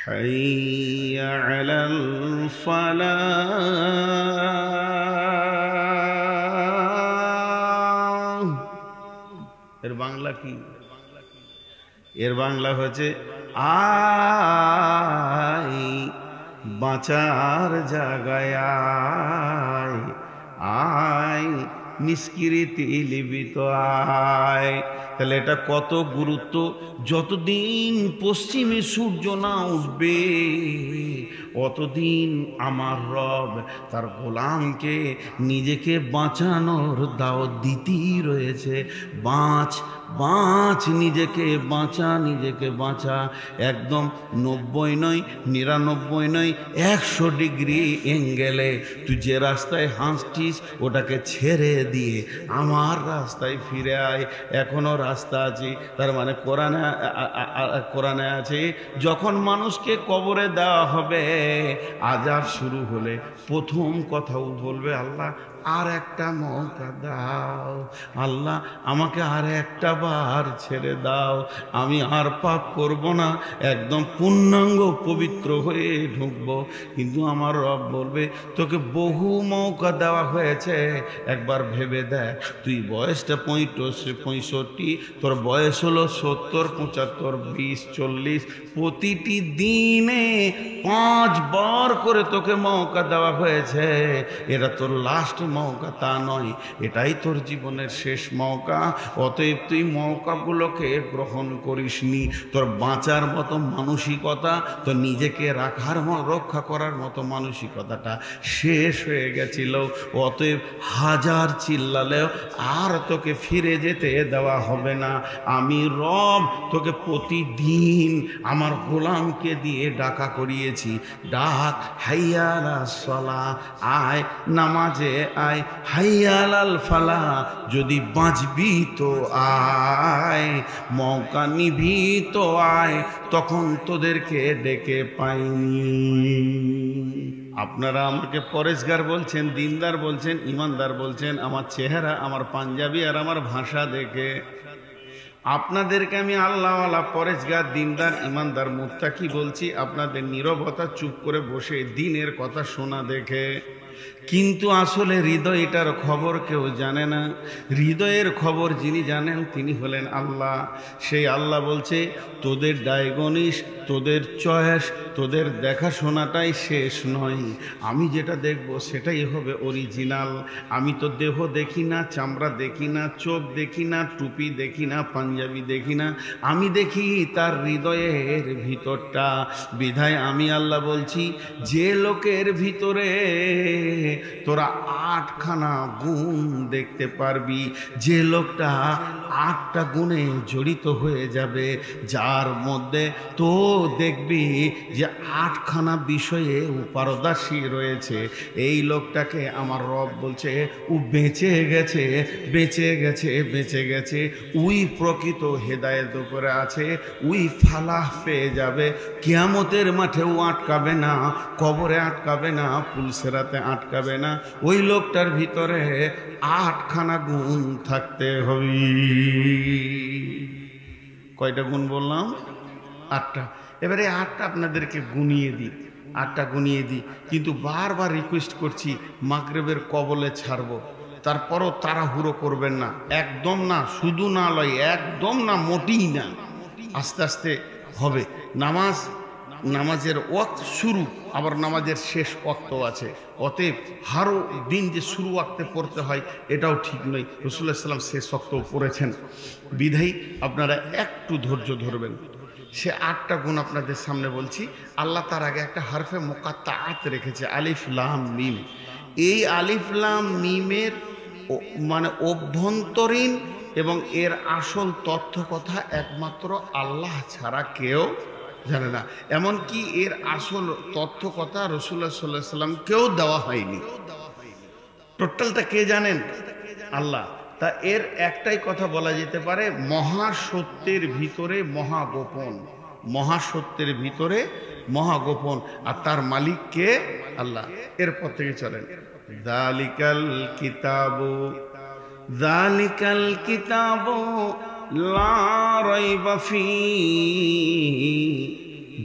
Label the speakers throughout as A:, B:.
A: حي على الفلاح। এর বাংলা কি? এর বাংলা হচ্ছে আয় বাঁচার জায়গায় আয়, আয় নিষ্কৃতি লিপিত আয়। তাহলে এটা কত গুরুত্ব! যতদিন পশ্চিমে সূর্য না উঠবে অতদিন আমার রব তার গোলামকে নিজেকে বাঁচানোর দাওয়াত দিতেই রয়েছে। বাঁচ বাঁচ, নিজেকে বাঁচা, নিজেকে বাঁচা। একদম 90 নয়, 99 নয়, 100 ডিগ্রি অ্যাঙ্গেলে তুই যে রাস্তায় হাঁটছিস ওটাকে ছেড়ে দিয়ে আমার রাস্তায় ফিরে আয়। এখনো রাস্তা আছে। তার মানে কোরআনে আছে যখন মানুষকে কবরে দেওয়া হবে, আযাব শুরু হলে প্রথম কথাও বলবে, আল্লাহ আর একটা মৌকা দাও, আল্লাহ আমাকে আর একটা বার ছেড়ে দাও, আমি আর পাপ করব না, একদম পূর্ণাঙ্গ পবিত্র হয়ে ঢুকবো। কিন্তু আমার রব বলবে, তোকে বহু মৌকা দেওয়া হয়েছে, একবার ভেবে দেখ, তুই বয়সটা 65, তোর বয়স হলো 70, 75, 20, 40, প্রতিটি দিনে 5 বার করে তোকে মৌকা দেওয়া হয়েছে। এটা তোর লাস্ট মৌকা তা নয়, এটাই তোর জীবনের শেষ মৌকা। অতএব তুই মৌকাগুলোকে গ্রহণ করিসনি। তোর বাঁচার মতো মানসিকতা, তোর নিজেকে রক্ষা করার মতো মানসিকতাটা শেষ হয়ে গেছিল। অতএব হাজার চিল্লালেও আর তোকে ফিরে যেতে দেওয়া হবে না। আমি রব তোকে প্রতিদিন আমার গোলামকে দিয়ে ডাকা করিয়েছি। ডাক, হাইয়া আলাস সালাহ, আয় নামাজে আয়, হাইয়া আলাল ফালাহ, যদি বাঁচবি তো আয়, মৌকা নিবি তো আয়, তখন তোদেরকে ডেকে পাইনি। আপনারা আমাকে পরেশগার বলছেন, দিনদার বলছেন, ইমানদার বলছেন, আমার চেহারা, আমার পাঞ্জাবি আর আমার ভাষা দেখে। আপনাদেরকে আমি আল্লাহওয়ালা, পরেশগার, দিনদার, ইমানদার, মুত্তাকি বলছি আপনাদের নীরবতা, চুপ করে বসে দিনের কথা শোনা দেখে। কিন্তু আসলে হৃদয়টার খবর কেউ জানে না। হৃদয়ের খবর যিনি জানেন তিনি হলেন আল্লাহ। সেই আল্লাহ বলছে, তোদের ডায়াগনিস, তোদের চয়েস, তোদের দেখাশোনাটাই শেষ নয়, আমি যেটা দেখব সেটাই হবে অরিজিনাল। আমি তো দেহ দেখি না, চামড়া দেখি না, চোখ দেখি না, টুপি দেখি না, পাঞ্জাবি দেখি না, আমি দেখি তার হৃদয়ের ভিতরটা। বিধায় আমি আল্লাহ বলছি, যে লোকের ভিতরে তোরা 8খানা গুণ দেখতে পারবি, যে লোকটা 8টা গুণে জড়িত হয়ে যাবে, যার মধ্যে তো দেখবি যে 8খানা বিষয়ে পারদর্শী রয়েছে, এই লোকটাকে আমার রব বলছে ও বেঁচে গেছে, বেঁচে গেছে, বেঁচে গেছে। ওই প্রকৃত হেদায়েত উপরে আছে, ওই ফালাহ পেয়ে যাবে। কিয়ামতের মাঠেও আটকাবে না, কবরে আটকাবে না, পুলসেরাতে আটকাবে না। ওই লোকটার ভিতরে 8খানা গুণ থাকতে হবে। কয়টা গুণ বললাম? 8টা। এবারে 8টা আপনাদেরকে গুনিয়ে দিই, 8টা গুনিয়ে দিই। কিন্তু বারবার রিকোয়েস্ট করছি, মাগরিবের কবলে ছাড়বো, তারপরও তাড়াহুড়ো করবেন না, একদম না, শুধু না লয়, একদম না, মোটেই না, আস্তে আস্তে হবে। নামাজের ওয়াক্ত শুরু, আবার নামাজের শেষ ওয়াক্ত আছে। অতএব হারও দিন যে শুরু ওয়াক্তে পড়তে হয় এটাও ঠিক নয়। রাসূলুল্লাহ সাল্লাল্লাহু আলাইহি ওয়াসাল্লাম শেষ ওয়াক্তও পড়েছেন। বিধায়ী আপনারা একটু ধৈর্য ধরবেন। সে 8টা গুণ আপনাদের সামনে বলছি। আল্লাহ তার আগে একটা হরফে মুকাত্তাআত রেখেছে, আলিফ লাম মিম। এই আলিফ লাম মিমের মানে অভ্যন্তরীণ এবং এর আসল তথ্য কথা একমাত্র আল্লাহ ছাড়া কেউ জানে না। এমনকি এর আসল তথ্য কথা রাসূলুল্লাহ সাল্লাল্লাহু আলাইহি ওয়াসাল্লাম কেউ দেওয়া হয়নি। টোটালটা কে জানেন? আল্লাহ। তা এর একটাই কথা বলা যেতে পারে, মহাসত্যের ভিতরে মহাগোপন, মহাসত্যের ভিতরে মহাগোপন। আর তার মালিক কে? আল্লাহ। এরপর থেকে চলেন, যালিকাল কিতাবু, যালিকাল কিতাবু লা রাইবা ফীহি,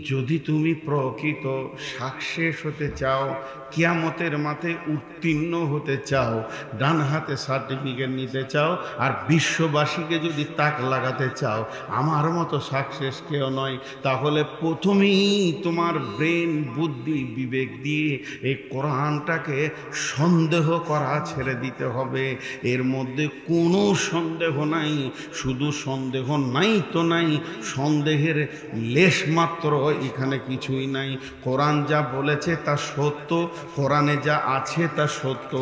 A: যদি তুমি প্রকৃত সাকসেস হতে চাও, কিয়ামতের মাঠে উত্তীর্ণ হতে চাও, ডান হাতে সার্টিফিকেট নিতে চাও, আর বিশ্ববাসীকে যদি তাক লাগাতে চাও আমার মতো সাকসেস কেউ নয়, তাহলে প্রথমেই তোমার ব্রেন, বুদ্ধি, বিবেক দিয়ে এই কোরআনটাকে সন্দেহ করা ছেড়ে দিতে হবে। এর মধ্যে কোনো সন্দেহ নাই, শুধু সন্দেহ নাই তো নাই, সন্দেহের লেশ মাত্র এখানে কিছুই নাই। কোরআন যা বলেছে তা সত্য, কোরআনে যা আছে তা সত্য।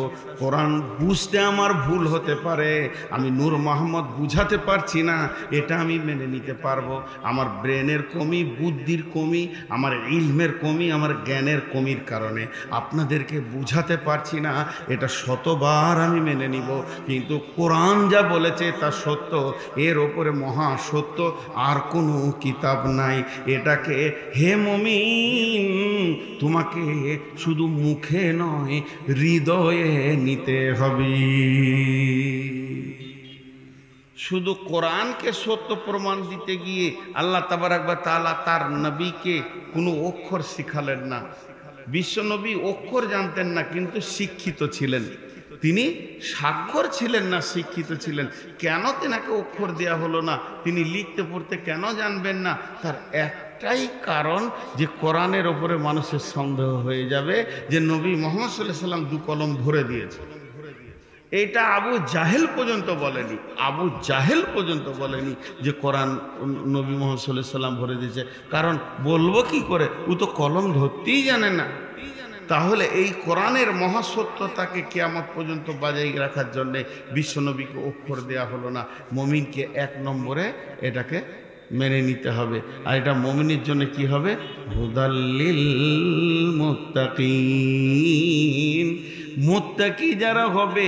A: কোরআন বুঝতে আমার ভুল হতে পারে, আমি নূর মোহাম্মদ বুঝাতে পারছি না, এটা আমি মেনে নিতে পারবো। আমার ব্রেনের কমি, বুদ্ধির কমি, আমার ইলমের কমি, আমার জ্ঞানের কমির কারণে আপনাদেরকে বুঝাতে পারছি না, এটা শতবার আমি মেনে নিব। কিন্তু কোরআন যা বলেছে তা সত্য, এর ওপরে মহা সত্য আর কোনো কিতাব নাই। এটাকে হে মুমিন তোমাকে শুধু মুখে নয় হৃদয়ে নিতে হবে। শুধু কোরআনকে সত্য প্রমাণ দিতে গিয়ে আল্লাহ তাবারাক ওয়া তাআলা তার নবীকে কোনো অক্ষর শিখালেন না। বিশ্বনবী অক্ষর জানতেন না, কিন্তু শিক্ষিত ছিলেন। তিনি স্বাক্ষর ছিলেন না, শিক্ষিত ছিলেন। কেন তেনাকে অক্ষর দেয়া হলো না? তিনি লিখতে পড়তে কেন জানবেন না? তার একটাই কারণ, যে কোরআনের ওপরে মানুষের সন্দেহ হয়ে যাবে যে নবী মুহাম্মদ সাল্লাল্লাহু আলাইহি ওয়াসাল্লাম দু কলম ভরে দিয়েছে। এটা আবু জাহেল পর্যন্ত বলেনি, আবু জাহেল পর্যন্ত বলেনি যে কোরআন নবী মুহাম্মদ সাল্লাল্লাহু আলাইহি ওয়াসাল্লাম ভরে দিয়েছে। কারণ বলবো কি করে, ও তো কলম ধরতেই জানে না। তাহলে এই কোরআনের মহাসত্যতাকে কিয়ামত পর্যন্ত বাজাই রাখার জন্যে বিশ্বনবীকে অক্ষর দেয়া হলো না। মুমিনকে এক নম্বরে এটাকে মেনে নিতে হবে। আর এটা মুমিনের জন্য কি হবে? হুদাল্লিল মুত্তাকিন। মুত্তাকি যারা হবে,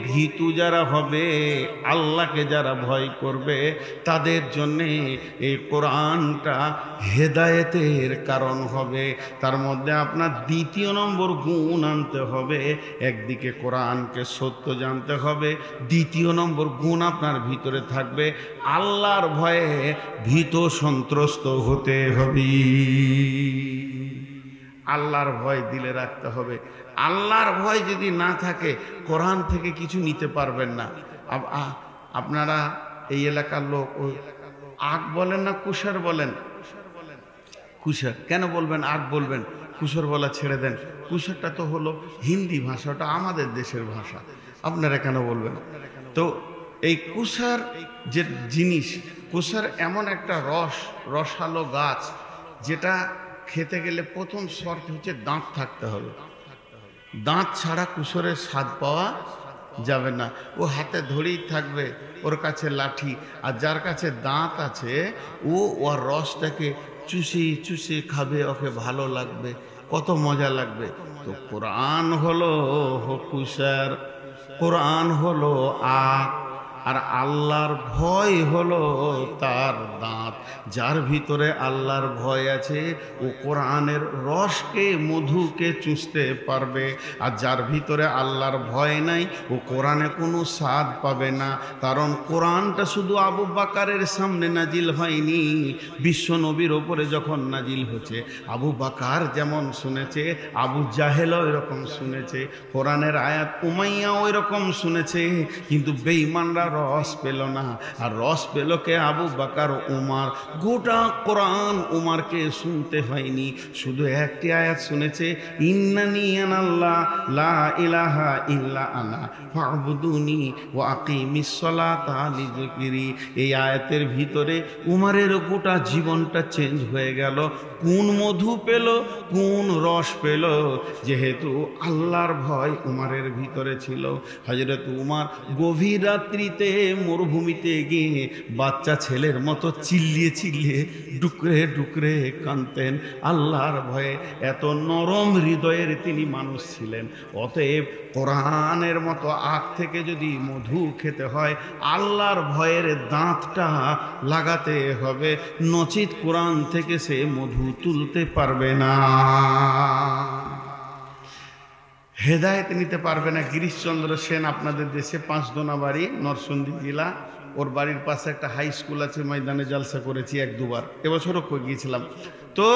A: ভীতু যারা হবে, আল্লাহকে যারা ভয় করবে, তাদের জন্যে এই কোরআনটা হেদায়েতের কারণ হবে। তার মধ্যে আপনার দ্বিতীয় নম্বর গুণ আনতে হবে। একদিকে কোরআনকে সত্য জানতে হবে, দ্বিতীয় নম্বর গুণ আপনার ভিতরে থাকবে আল্লাহর ভয়ে ভীত সন্ত্রস্ত হতে হবে। আল্লাহর ভয় দিলে রাখতে হবে। আল্লাহর ভয় যদি না থাকে কোরআন থেকে কিছু নিতে পারবেন না। আপনারা এই এলাকার লোক ওই আগ বলেন না কুশার বলেন? কুশার কেন বলবেন? আগ বলবেন, কুশার বলা ছেড়ে দেন। কুশারটা তো হলো হিন্দি ভাষা, ওটা আমাদের দেশের ভাষা, আপনারা কেন বলবেন? তো এই কুশার যে জিনিস, কুশার এমন একটা রসালো গাছ, যেটা খেতে গেলে প্রথম শর্ত হচ্ছে দাঁত থাকতে হবে। দাঁত ছাড়া কুশরের স্বাদ পাওয়া যাবে না। ও হাতে ধরেই থাকবে, ওর কাছে লাঠি, আর যার কাছে দাঁত আছে ও ওর রসটাকে চুষি চুষি খাবে, ওকে ভালো লাগবে, কত মজা লাগবে। তো কোরআন হলো কুশার, কোরআন হলো আখ, আর আল্লাহর ভয় হলো তার দাঁত। যার ভিতরে আল্লাহর ভয় আছে ও কোরআনের রসকে, মধুকে চুষতে পারবে। আর যার ভিতরে আল্লাহর ভয় নাই ও কোরআনে কোনো স্বাদ পাবে না। কারণ কোরআনটা শুধু আবু বাকারের সামনে নাজিল হয়নি, বিশ্ব নবীর ওপরে যখন নাজিল হচ্ছে, আবু বাকার যেমন শুনেছে, আবু জাহেলও এরকম শুনেছে, কোরআনের আয়াত উমাইয়া ওই রকম শুনেছে, কিন্তু বেঈমানরা রস পেল না। আর রস পেল কে? আবু বাকার, উমার। গোটা কোরআন উমারকে শুনতে হয়নি, শুধু একটি আয়াত শুনেছে, ইন্নানি আনাল্লাহ লা ইলাহা ইল্লা আনা ফাবুদুনি ওয়া আকিমিস সালাতা লিযিকরি। এই আয়াতের ভিতরে উমারের গোটা জীবনটা চেঞ্জ হয়ে গেল। কোন মধু পেল, কোন রস পেল? যেহেতু আল্লাহর ভয় উমারের ভিতরে ছিল। হযরত উমার গভীর রাত্রিতে মরুভূমিতে গিয়ে বাচ্চা ছেলের মতো চিল্লিয়ে চিল্লিয়ে ডুকরে ডুকরে কাঁদতেন আল্লাহর ভয়ে। এত নরম হৃদয়ের তিনি মানুষ ছিলেন। অতএব কোরআনের মতো আখ থেকে যদি মধু খেতে হয়, আল্লাহর ভয়ের দাঁতটা লাগাতে হবে, নচিত কোরআন থেকে সে মধু তুলতে পারবে না, হেদায়েত নিতে পারবে না। গিরিশচন্দ্র সেন আপনাদের দেশে পাঁচদোনা বাড়ি, নরসিংদী জেলা, ওর বাড়ির পাশে একটা হাই স্কুল আছে, ময়দানে জালসা করেছি 1-2 বার, এবছরও গিয়েছিলাম। তো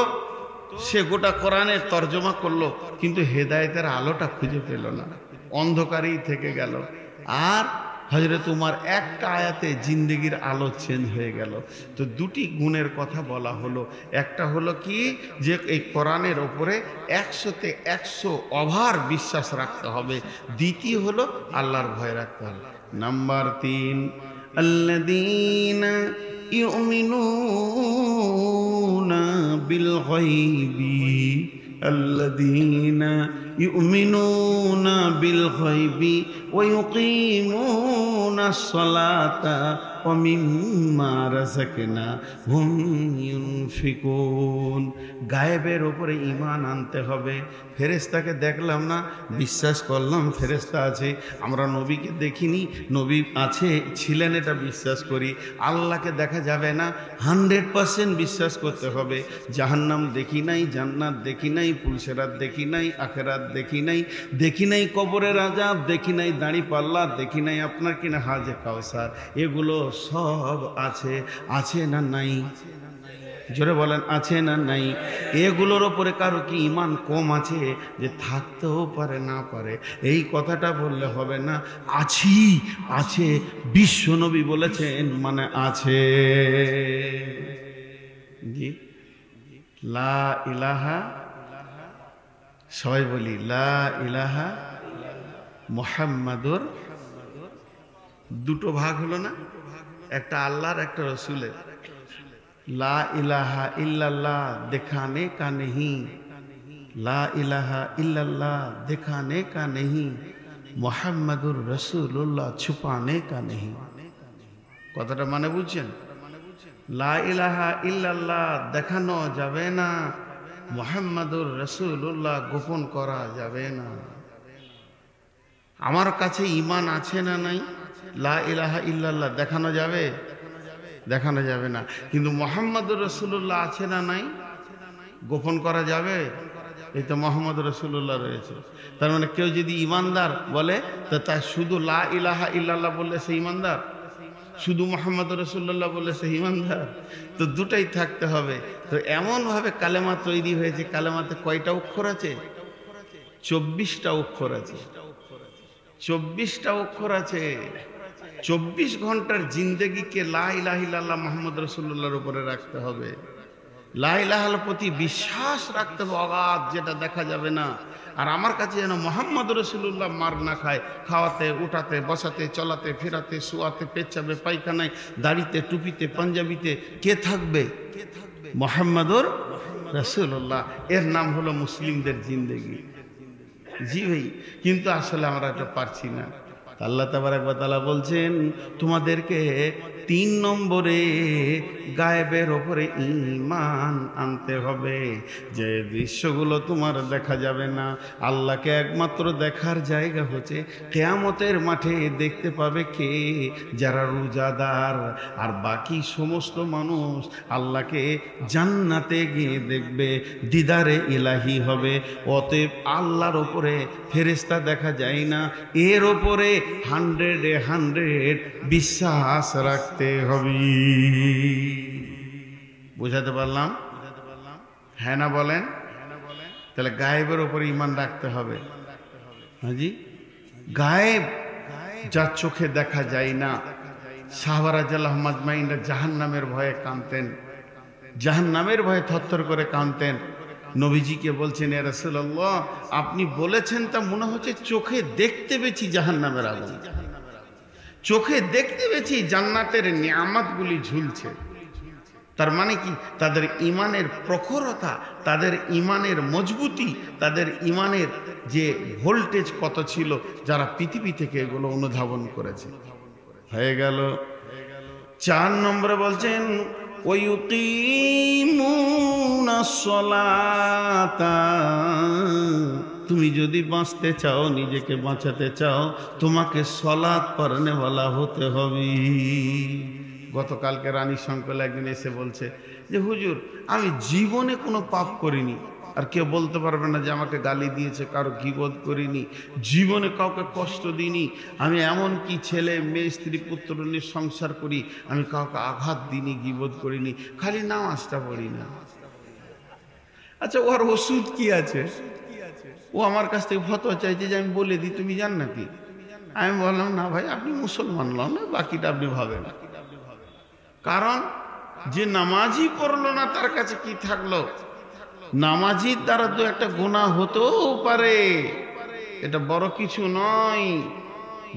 A: সে গোটা কোরআনের তর্জমা করলো, কিন্তু হেদায়েতের আলোটা খুঁজে পেল না, অন্ধকারেই থেকে গেল। আর হযরত উমর একটা আয়াতে জিন্দেগির আলো চেঞ্জ হয়ে গেল। তো দুটি গুণের কথা বলা হলো, একটা হলো কি যে এই কোরআনের ওপরে 100-তে 100 অভার বিশ্বাস রাখতে হবে। দ্বিতীয় হলো আল্লাহর ভয় রাখতে হবে। নাম্বার 3, আল্লাযীনা ইউমিনুনা বিল গায়বি, আল্লাযীনা ইউমিনুনা বিল গায়বি ওয়া ইউকিমুনাস সালাতা ওয়া মিম্মা রাযাকনাহুম ইউনফিকুন। গায়েবের উপরে ঈমান আনতে হবে। ফেরেশতাকে দেখলাম না, বিশ্বাস করলাম ফেরেশতা আছে। আমরা নবীকে দেখিনি, নবী আছে ছিলেন এটা বিশ্বাস করি। আল্লাহকে দেখা যাবে না, 100% বিশ্বাস করতে হবে। জাহান্নাম দেখি নাই, জান্নাত দেখি নাই, পুলসেরাত দেখি নাই, আখেরাত দেখি নাই কবরের আযাব দেখি নাই, দাড়ি পাল্লা দেখি নাই, আপনার কিনা হাজে কাউসার, এগুলো সব আছে। আছে না নাই? জোরে বলেন, আছে না নাই? এগুলোর ওপরে কারো কি ঈমান কম আছে যে থাকতেও পারে না পারে? এই কথাটা বললে হবে না। আছি, আছে, বিশ্বনবী বলেছেন মানে আছে। জি, লা ইলাহা, সবাই বলি লা ইলাহা মুহাম্মাদুর। দুটো ভাগ হলো না, একটা আল্লাহর একটা রসুলের। লা ইলাহা ইল্লাল্লাহ দেখানে কা নেহি, লা ইলাহা ইল্লাল্লাহ দেখানে কা নেহি, মুহাম্মাদুর রাসূলুল্লাহ ছুপানে কা নেহি। কথাটা মানে বুঝছেন? লা ইলাহা ইল্লাল্লাহ দেখানো যাবে না, মুহাম্মাদুর রাসূলুল্লাহ গোপন করা যাবে না। আমার কাছে ঈমান আছে না নাই? লা ইলাহা ইল্লাল্লাহ দেখানো যাবে? দেখানো যাবে না। কিন্তু মুহাম্মাদুর রাসূলুল্লাহ আছে না নাই? গোপন করা যাবে? এই তো মুহাম্মাদুর রাসূলুল্লাহ রয়েছে। তার মানে কেউ যদি ঈমানদার বলে তো তার শুধু লা ইলাহা ইল্লাল্লাহ বললে সে ঈমানদার, শুধু মুহাম্মাদুর রাসূলুল্লাহ বললে সে ঈমানদার? তো দুটাই থাকতে হবে। তো এমনভাবে কালেমা তৈরি হয়েছে। কালেমাতে কয়টা অক্ষর আছে? 24টা অক্ষর আছে। 24টা অক্ষর আছে। 24 ঘন্টার জিন্দেগিকে লা ইলাহা ইল্লাল্লাহ মুহাম্মদ রাসূলুল্লাহর উপরে রাখতে হবে। লা ইলাহার প্রতি বিশ্বাস রাখতে হবে অগাধ, যেটা দেখা যাবে না। আর আমার কাছে যেন মুহাম্মদ রাসূলুল্লাহ মার না খায়, খাওয়াতে, উঠাতে, বসাতে, চলাতে, ফেরাতে, শোয়াতে, পেচ্ছাবে, পায়খানায়, দাড়িতে, টুপিতে, পাঞ্জাবিতে কে থাকবে? মুহাম্মদুর রাসূলুল্লাহ। এর নাম হলো মুসলিমদের জিন্দেগি। জি ভাই, কিন্তু আসলে আমরা এটা পারছি না। আল্লাহ তাবারক ওয়া তাআলা বলছেন তোমাদেরকে 3 নম্বরে গায়েবের ওপরে ঈমান আনতে হবে। যে দৃশ্যগুলো তোমার দেখা যাবে না, আল্লাহকে একমাত্র দেখার জায়গা হচ্ছে কিয়ামতের মাঠে। দেখতে পাবে কে? যারা রোজাদার। আর বাকি সমস্ত মানুষ আল্লাহকে জান্নাতে গিয়ে দেখবে, দিদারে ইলাহি হবে। অতএব আল্লাহর ওপরে ফেরেশতা দেখা যায় না, এর ওপরে 100 বিশ্বাস রাখতে হবে। বুঝাতে পারলাম? হ্যাঁ না বলেন? তাহলে গায়েবের উপরে ঈমান রাখতে হবে। হাজি, গায়েব যা চোখে দেখা যায় না। সাহাবারা রাদিয়াল্লাহু আজমাইনরা জাহান্নামের ভয়ে কাঁদতেন, জাহান্নামের ভয়ে থরথর করে কাঁদতেন। নবীজিকে বলছেন, ইয়া রাসূলুল্লাহ আপনি বলেছেন তা মনে হচ্ছে চোখে দেখতে পেয়েছি জাহান্নামের আগুন, চোখে দেখতে পেয়েছি জান্নাতের নিয়ামতগুলি ঝুলছে। তার মানে কি? তাদের ঈমানের প্রখরতা, তাদের ঈমানের মজবুতি, তাদের ঈমানের যে ভোল্টেজ কত ছিল, যারা পৃথিবী থেকে এগুলো অনুধাবন করেছে। হয়ে গেল। 4 নম্বরে বলছেন ওয়ায়ুকিমুনাস সালাতা। তুমি যদি বাঁচতে চাও, নিজেকে বাঁচাতে চাও, তোমাকে সালাত পড়নেওয়ালা হতে হবে। গতকালকে রানী শঙ্কল একদিন এসে বলছে যে হুজুর আমি জীবনে কোনো পাপ করিনি, আর কেউ বলতে পারবে না যে আমাকে গালি দিয়েছে, কারো গীবত করিনি, জীবনে কাউকে কষ্ট দিইনি, আমি এমন কি ছেলে মেয়ে স্ত্রী পুত্র নিয়ে সংসার করি, আমি কাউকে আঘাত দিইনি, গীবত করিনি, খালি নামাজটা পড়ি না। আচ্ছা, ওর ওষুধ কি আছে? ও আমার কাছ থেকে ফতোয়া চাইছে যে আমি বলে দিই, তুমি জান নাকি? আমি বললাম না ভাই, আপনি মুসলমান নন, না বাকিটা আপনি ভাবেন। কারণ যে নামাজই পড়লো না তার কাছে কি থাকলো? নামাজির দ্বারা তো একটা গুনাহ হতেও পারে, এটা বড় কিছু নয়।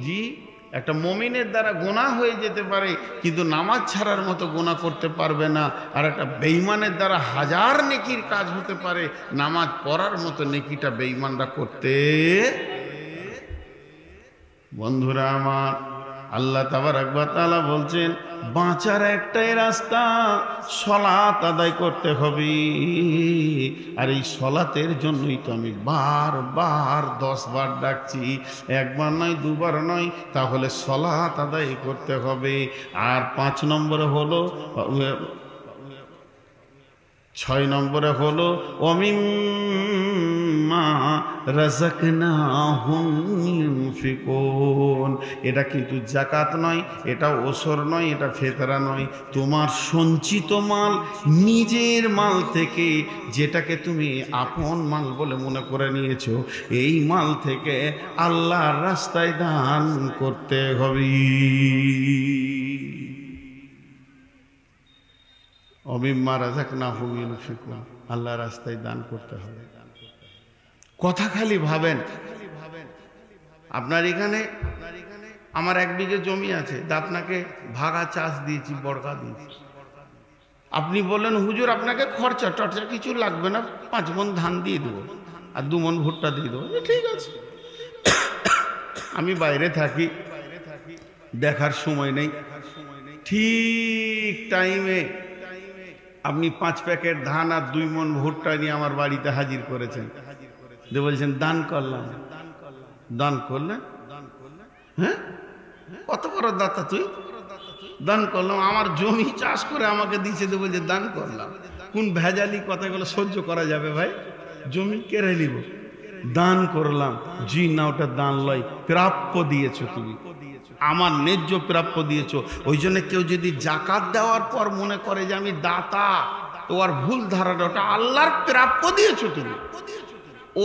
A: জি, একটা মুমিনের দ্বারা গুনাহ হয়ে যেতে পারে, কিন্তু নামাজ ছাড়ার মতো গুনাহ করতে পারবে না। আর একটা বেঈমানের দ্বারা হাজার নেকির কাজ হতে পারে, নামাজ পড়ার মতো নেকিটা বেঈমানরা করতে। বন্ধুরা আমার, আল্লাহ তাবারক ওয়া তাআলা বলছেন বাঁচার একটাই রাস্তা, সালাত আদায় করতে হবে। আর এই সালাতের জন্যই তো আমি বারবার 10 বার ডাকছি, একবার নয়, দুবার নয়, তাহলে সালাত আদায় করতে হবে। আর 5 নম্বরে হলো, 6 নম্বরে হলো ওমিম্মা রাযাকনাহুম ইউনফিকুন। এটা কিন্তু যাকাত নয়, এটা ওসর নয়, এটা ফিতরা নয়, তোমার সঞ্চিত মাল, নিজের মাল থেকে, যেটাকে তুমি আপন মাল বলে মনে করে নিয়েছো, এই মাল থেকে আল্লাহর রাস্তায় দান করতে হবে। অমিম্মা রাযাকনাহুম ইউনফিকুন, আল্লাহর রাস্তায় দান করতে হবে। কথা খালি ভাবেন। আপনার এখানে আমার 1 বিঘে জমি আছে, আপনাকে ভাগা চাষ দিয়েছি, বর্গা দিয়েছি। আপনি বলেন হুজুর আপনাকে খরচা টরচা কিছু লাগবে না, 5 মণ ধান দিয়ে দেবো আর 2 মণ ভুট্টা দিয়ে দেবো, ঠিক আছে। আমি বাইরে থাকি, দেখার সময় নেই, ঠিক টাইমে আপনি 5 প্যাকেট ধান আর 2 মণ ভুট্টা নিয়ে আমার বাড়িতে হাজির করেছেন, যে বলছেন দান করলাম। দান করলেন? হ্যাঁ, কত বড় দাতা তুই! দান করলাম, আমার জমি চাষ করে আমাকে দিয়েছে, তো বলছে দান করলাম। কোন ভেজালি কথাগুলো সহ্য করা যাবে ভাই? জমি কেড়ে নিব, দান করলাম। জি না, ওটা দান লয়, প্রাপ্য দিয়েছো তুমি, আমার ন্যায্য প্রাপ্য দিয়েছো। ওই জন্য কেউ যদি যাকাত দেওয়ার পর মনে করে যে আমি দাতা, তো আর ভুল ধারণা, ওটা আল্লাহর প্রাপ্য দিয়েছো তুমি।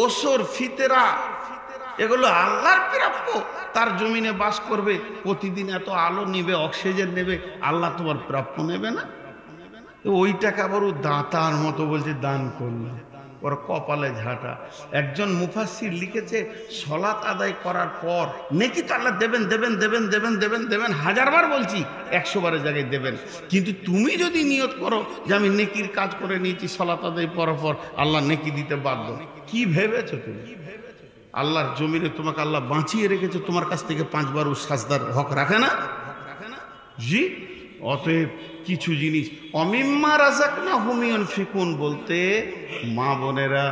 A: ওসর ফিতরা এগুলো আল্লাহর প্রাপ্য। তার জমিনে বাস করবে, প্রতিদিন এত আলো নেবে, অক্সিজেন নেবে, আল্লাহ তোমার প্রাপ্য নেবে না? ওই টাকা বড় দাতার মতো বলছে দান করলাম, ওর কপালে ঝাঁটা। একজন মুফাসসির লিখেছে সালাত আদায় করার পর নেকি তো আল্লাহ দেবেন দেবেন দেবেন দেবেন দেবেন দেবেন, 1000 বার বলছি, 100 বারের জায়গায় দেবেন। কিন্তু তুমি যদি নিয়ত করো যে আমি নেকির কাজ করে নিয়েছি, সালাত আদায় পর আল্লাহ নেকি দিতে বাধ্য, কি ভেবেছো তুমি? আল্লাহর জমিনে তোমাকে আল্লাহ বাঁচিয়ে রেখেছে, তোমার কাছ থেকে 5 বার সাজদার হক রাখে না? জি। অতএব কিছু জিনিস অমিম্মা রাযাকনাহুম ইউনফিকুন বলতে, মা বোনেরা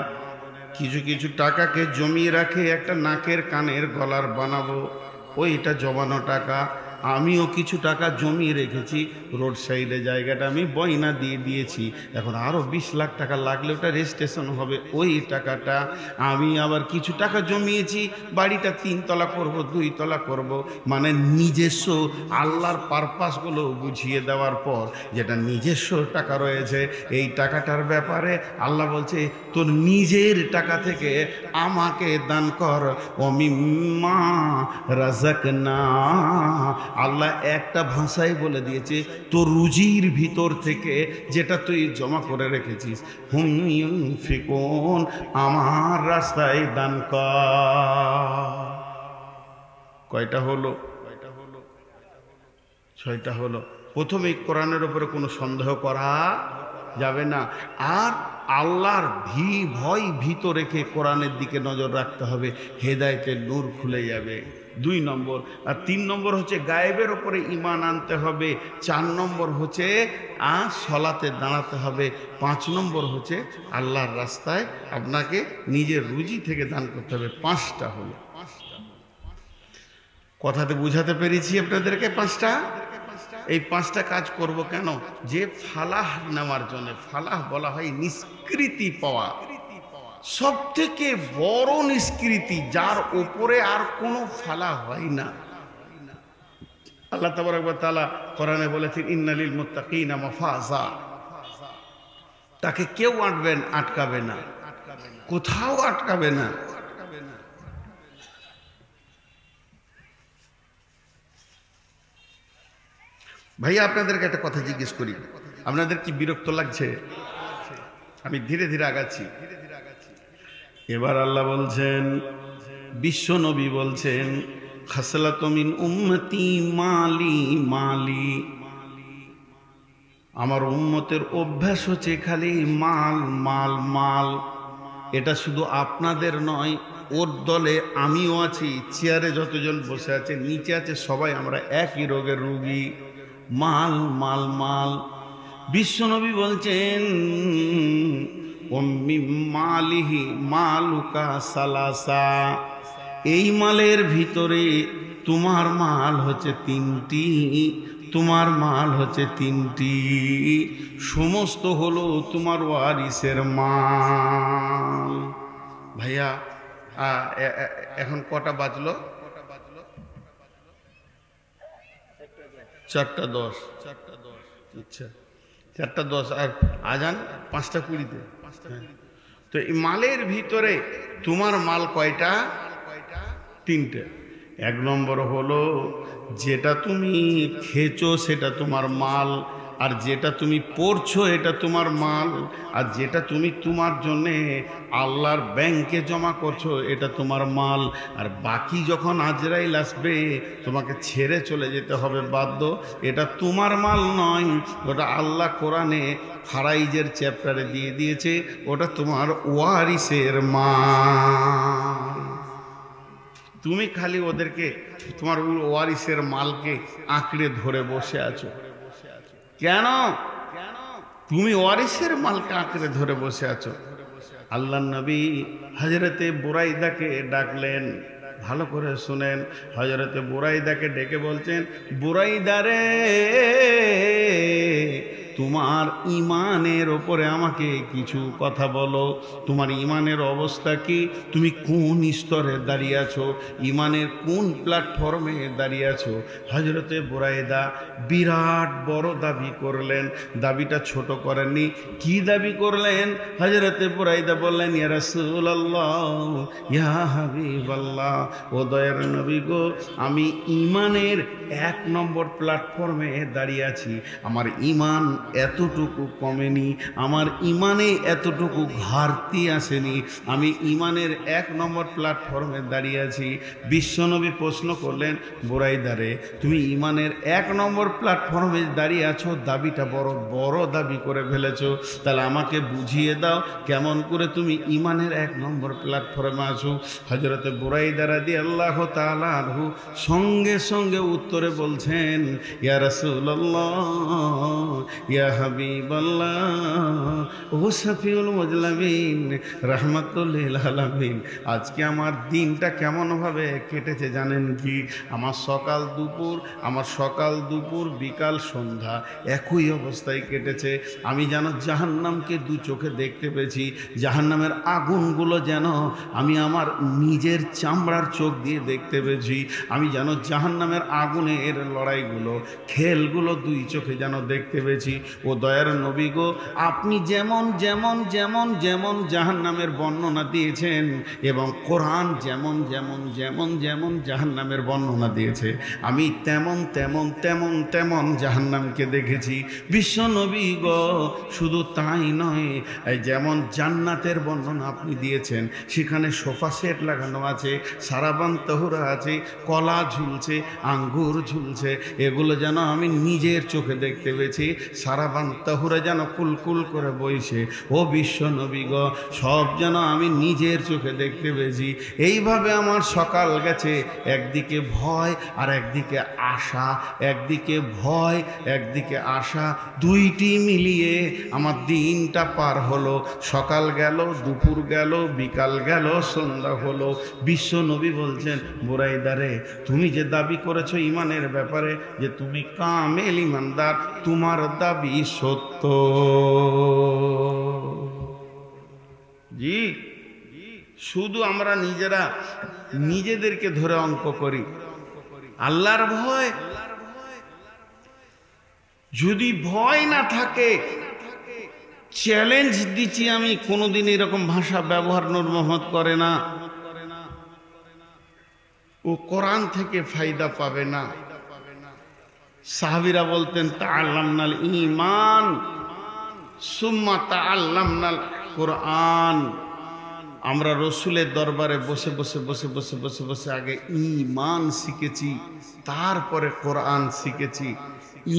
A: কিছু কিছু টাকাকে জমিয়ে রাখে, একটা নাকের কানের গলার বানাবো, ওইটা জমানো টাকা। আমিও কিছু টাকা জমিয়ে রেখেছি, রোড সাইডে জায়গাটা আমি বয়না দিয়ে দিয়েছি, এখন আরও 20 লাখ টাকা লাগলে ওটা রেজিস্ট্রেশন হবে, ওই টাকাটা। আমি আবার কিছু টাকা জমিয়েছি, বাড়িটা 3 তলা করব, 2 তলা করব, মানে নিজস্ব আল্লাহর পারপাসগুলো বুঝিয়ে দেওয়ার পর যেটা নিজস্ব টাকা রয়েছে, এই টাকাটার ব্যাপারে আল্লাহ বলছে তোর নিজের টাকা থেকে আমাকে দান কর। ওমিম্মা রাযাকনা, আল্লাহ একটা ভাষায় বলে দিয়েছে তোর রুজির ভিতর থেকে যেটা তুই জমা করে রেখেছিস, হুম ইউনফিকুন, আমার রাস্তায় দান কর। কয়টা হলো? 6টা হলো। প্রথমে কোরআনের উপরে কোনো সন্দেহ করা যাবে না, আর আল্লাহর ভয় ভীত রেখে কোরআনের দিকে নজর রাখতে হবে, হেদায়েতের নূর খুলে যাবে। 2 নম্বর। আর 3 নম্বর হচ্ছে গায়েবের ওপরে ঈমান আনতে হবে। 4 নম্বর হচ্ছে সালাতে দাঁড়াতে হবে। 5 নম্বর হচ্ছে আল্লাহর রাস্তায় আপনাকে নিজের রুজি থেকে দান করতে হবে। 5টা হলো। কথাতে বুঝাতে পেরেছি আপনাদেরকে 5টা। এই 5টা কাজ করব কেন? যে ফালাহ নেওয়ার জন্য। ফালাহ বলা হয় নিষ্কৃতি পাওয়া। সব থেকে বড় নিষ্কৃতি, যার উপরে আর কোনো ফালা হয় না। আল্লাহ তাবারক ওয়া তাআলা কোরআনে বলেছেন, ইন্নালিল মুত্তাকিনা মাফাজা। তাকে কেউ আটকাবে না, কোথাও আটকাবে না। ভাইয়া, আপনাদেরকে একটা কথা জিজ্ঞেস করি, আপনাদের কি বিরক্ত লাগছে? আমি ধীরে ধীরে আগাচ্ছি। এবার আল্লাহ বলছেন, বিশ্ব নবী বলছেন, খাসলাতু মিন উম্মতি মালি মালি। আমার উম্মতের অভ্যাস হচ্ছে খালি মাল মাল মাল। এটা শুধু আপনাদের নয়, ওর দলে আমিও আছি, চেয়ারে যতজন বসে আছে, নিচে আছে, সবাই আমরা একই রোগের রোগী। মাল মাল মাল। বিশ্বনবী বলছেন, মালিহি মালুকা সালাসা। এই মালের ভিতরে তোমার মাল হচ্ছে তিনটি, তোমার মাল হচ্ছে তিনটি, সমস্ত হলো তোমার ওয়ারিসের মাল। ভাইয়া, এখন কটা বাজলো? 4:10। আচ্ছা, 4:10 আর আজান 5:20। তো এই মালের ভিতরে তোমার মাল কয়টা? 3টে। 1 নম্বর হলো যেটা তুমি খেয়েছো সেটা তোমার মাল, আর যেটা তুমি পড়ছো এটা তোমার মাল, আর যেটা তুমি তোমার জন্যে আল্লাহর ব্যাংকে জমা করছো এটা তোমার মাল। আর বাকি যখন আজরাইল আসবে তোমাকে ছেড়ে চলে যেতে হবে বাধ্য, এটা তোমার মাল নয়, ওটা আল্লাহ কোরআনে ফারাইজের চ্যাপ্টারে দিয়ে দিয়েছে, ওটা তোমার ওয়ারিসের মাল। তুমি খালি ওদেরকে, তোমার ওয়ারিসের মালকে আঁকড়ে ধরে বসে আছো। কেন তুমি ওয়ারিসের মালকে আঁকড়ে ধরে বসে আছো? আল্লাহ নবী হযরতে বুরাইদাকে ডাকলেন, ভালো করে শুনেন। হযরতে বুরাইদাকে ডেকে বলছেন, বুরাইদা রে, তোমার ইমানের ওপরে আমাকে কিছু কথা বলো। তোমার ইমানের অবস্থা কি? তুমি কোন স্তরে দাঁড়িয়ে আছো? ইমানের কোন প্ল্যাটফর্মে দাঁড়িয়ে আছো? হযরতে বুরাইদা বিরাট বড় দাবি করলেন, দাবিটা ছোট করেননি। কি দাবি করলেন? হযরতে বুরাইদা বললেন, ইয়া রাসূলুল্লাহ, ইয়া হাবিবাল্লাহ, ও দয়ার নবী গো, আমি ইমানের 1 নম্বর প্ল্যাটফর্মে দাঁড়িয়ে আছি। আমার ইমান এতটুকু কমেনি, আমার ইমানে এতটুকু ঘাটতি আসেনি, আমি ইমানের 1 নম্বর প্ল্যাটফর্মে দাঁড়িয়ে আছি। বিশ্বনবী প্রশ্ন করলেন, বুরাইদারে, তুমি ইমানের 1 নম্বর প্ল্যাটফর্মে দাঁড়িয়ে আছো, দাবিটা বড় বড় দাবি করে ফেলেছো, তাহলে আমাকে বুঝিয়ে দাও কেমন করে তুমি ইমানের 1 নম্বর প্ল্যাটফর্মে আছো। হযরতে বুরাইদা রাদিয়াল্লাহু তাআলা আনহু সঙ্গে সঙ্গে উত্তরে বলছেন, ইয়া রাসূলুল্লাহ, ইয়া হাবিবাল্লাহ, ও শফিউল মুজলামিন, রাহমাতুল লিল আলামিন, আজকে আমার দিনটা কেমনভাবে কেটেছে জানেন কি? আমার সকাল দুপুর বিকাল সন্ধ্যা একই অবস্থায় কেটেছে। আমি যেন জাহান্নামকে 2 চোখে দেখতে পেয়েছি, জাহান্নামের আগুনগুলো যেন আমি আমার নিজের চামড়ার চোখ দিয়ে দেখতে পেয়েছি। আমি যেন জাহান্নামের আগুনের লড়াইগুলো, খেলগুলো 2 চোখে যেন দেখতে পেয়েছি। ও দয়ার নবী গো, আপনি যেমন যেমন যেমন যেমন জাহান্নামের বর্ণনা দিয়েছেন, এবং কোরআন যেমন যেমন যেমন যেমন জাহান্নামের বর্ণনা দিয়েছে, আমি তেমন তেমন তেমন তেমন জাহান্নামকে দেখেছি। বিশ্ব নবী গো, শুধু তাই নয়, যেমন জান্নাতের বর্ণনা আপনি দিয়েছেন, সেখানে সোফা সেট লাগানো আছে, সারাবান তহুরা আছে, কলা ঝুলছে, আঙ্গুর ঝুলছে, এগুলো যেন আমি নিজের চোখে দেখতে পেয়েছি। সারাবান তহুরা যেন কুলকুল করে বইছে। ও বিশ্ব নবী গো, সব যেন আমি নিজের চোখে দেখতে পেয়েছি। এইভাবে আমার সকাল গেছে, একদিকে ভয় আর একদিকে আশা, একদিকে ভয় একদিকে আশা, 2টি মিলিয়ে আমার দিনটা পার হলো। সকাল গেল, দুপুর গেল, বিকাল গেল, সন্ধ্যা হলো। বিশ্ব নবী বলছেন, বুরাইদারে, তুমি যে দাবি করেছো ইমানের ব্যাপারে যে তুমি কামেল ইমানদার, তোমার দাবি সত্য। জি, শুধু আমরা নিজেরা নিজেদেরকে ধরে অঙ্ক করি। আল্লাহর ভয়, যদি ভয় না থাকে, চ্যালেঞ্জ দিচ্ছি আমি, কোনোদিন এরকম ভাষা ব্যবহার নূর মোহাম্মদ করে না, ও কোরআন থেকে ফায়দা পাবে না। সাহাবীরা বলতেন তাআল্লামনাল ঈমান সুম্মা তাআল্লামনাল কোরআন। আমরা রসুলের দরবারে বসে বসে বসে বসে বসে বসে আগে ঈমান শিখেছি, তারপরে কোরআন শিখেছি।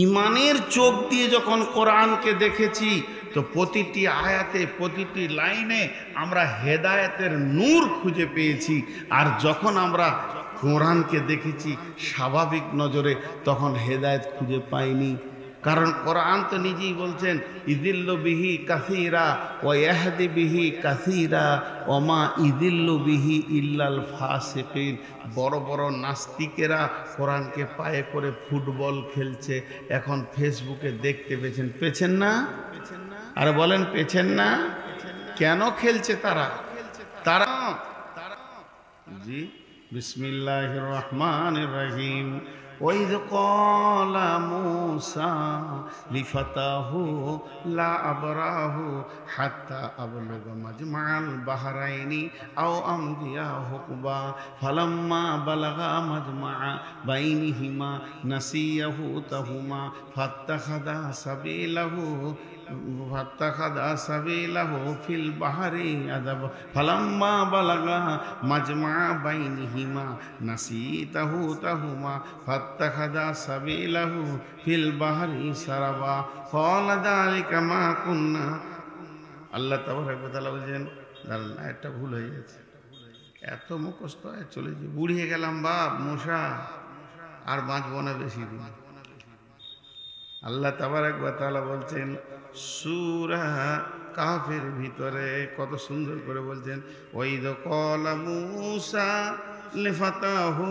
A: ঈমানের চোখ দিয়ে যখন কোরআনকে দেখেছি, তো প্রতিটি আয়াতে প্রতিটি লাইনে আমরা হেদায়েতের নূর খুঁজে পেয়েছি। আর যখন আমরা কোরআনকে দেখেছি স্বাভাবিক নজরে, তখন হেদায়েত খুঁজে পাইনি। কারণ কোরআন তো নিজেই বলছেন ইদিল্লু বিহি কাসীরা ওয়া ইয়াহদি বিহি কাসীরা ওয়া মা ইদিল্লু বিহি ইল্লাল ফাসিকিন। বড় বড় নাস্তিকেরা কোরআনকে পায়ে করে ফুটবল খেলছে, এখন ফেসবুকে দেখতে পেয়েছেন না? আরে বলেন পেয়েছেন না? কেন খেলছে তারা? জি, বিসমিল্লাহির রহমানির রহিম। وَإِذْ قَالَ مُوسَى لِفَتَاهُ لَا أَبْرَحُ حَتَّى أَبْلُغَ مَجْمَعَ الْبَحْرَيْنِ أَوْ أَمْضِيَ حُقُبًا فَلَمَّا بَلَغَا مَجْمَعَ بَيْنِهِمَا نَسِيَ حُوتَهُمَا فَاتَّخَذَ سبيله في البحر عذبا فلما بلغا مجمع بينهما نسيت حوتهما فاتخذ سبيله في البحر سربا قال ذلك ما كنا। আল্লাহ তাবারক ওয়া তাআলা বলেন, দাঁড়ান একটা ভুল হয়ে গেছে, এত মুখস্থ চলে যে বুড়িয়ে গেলাম বাপ মুসা, আর বাঁচব না বেশি দিন। আল্লাহ তাবারক ওয়া তাআলা বলছেন সূরা কাফের ভিতরে কত সুন্দর করে বলছেন, ওয়াইদ ক্বালা মূসা লিফাতাহু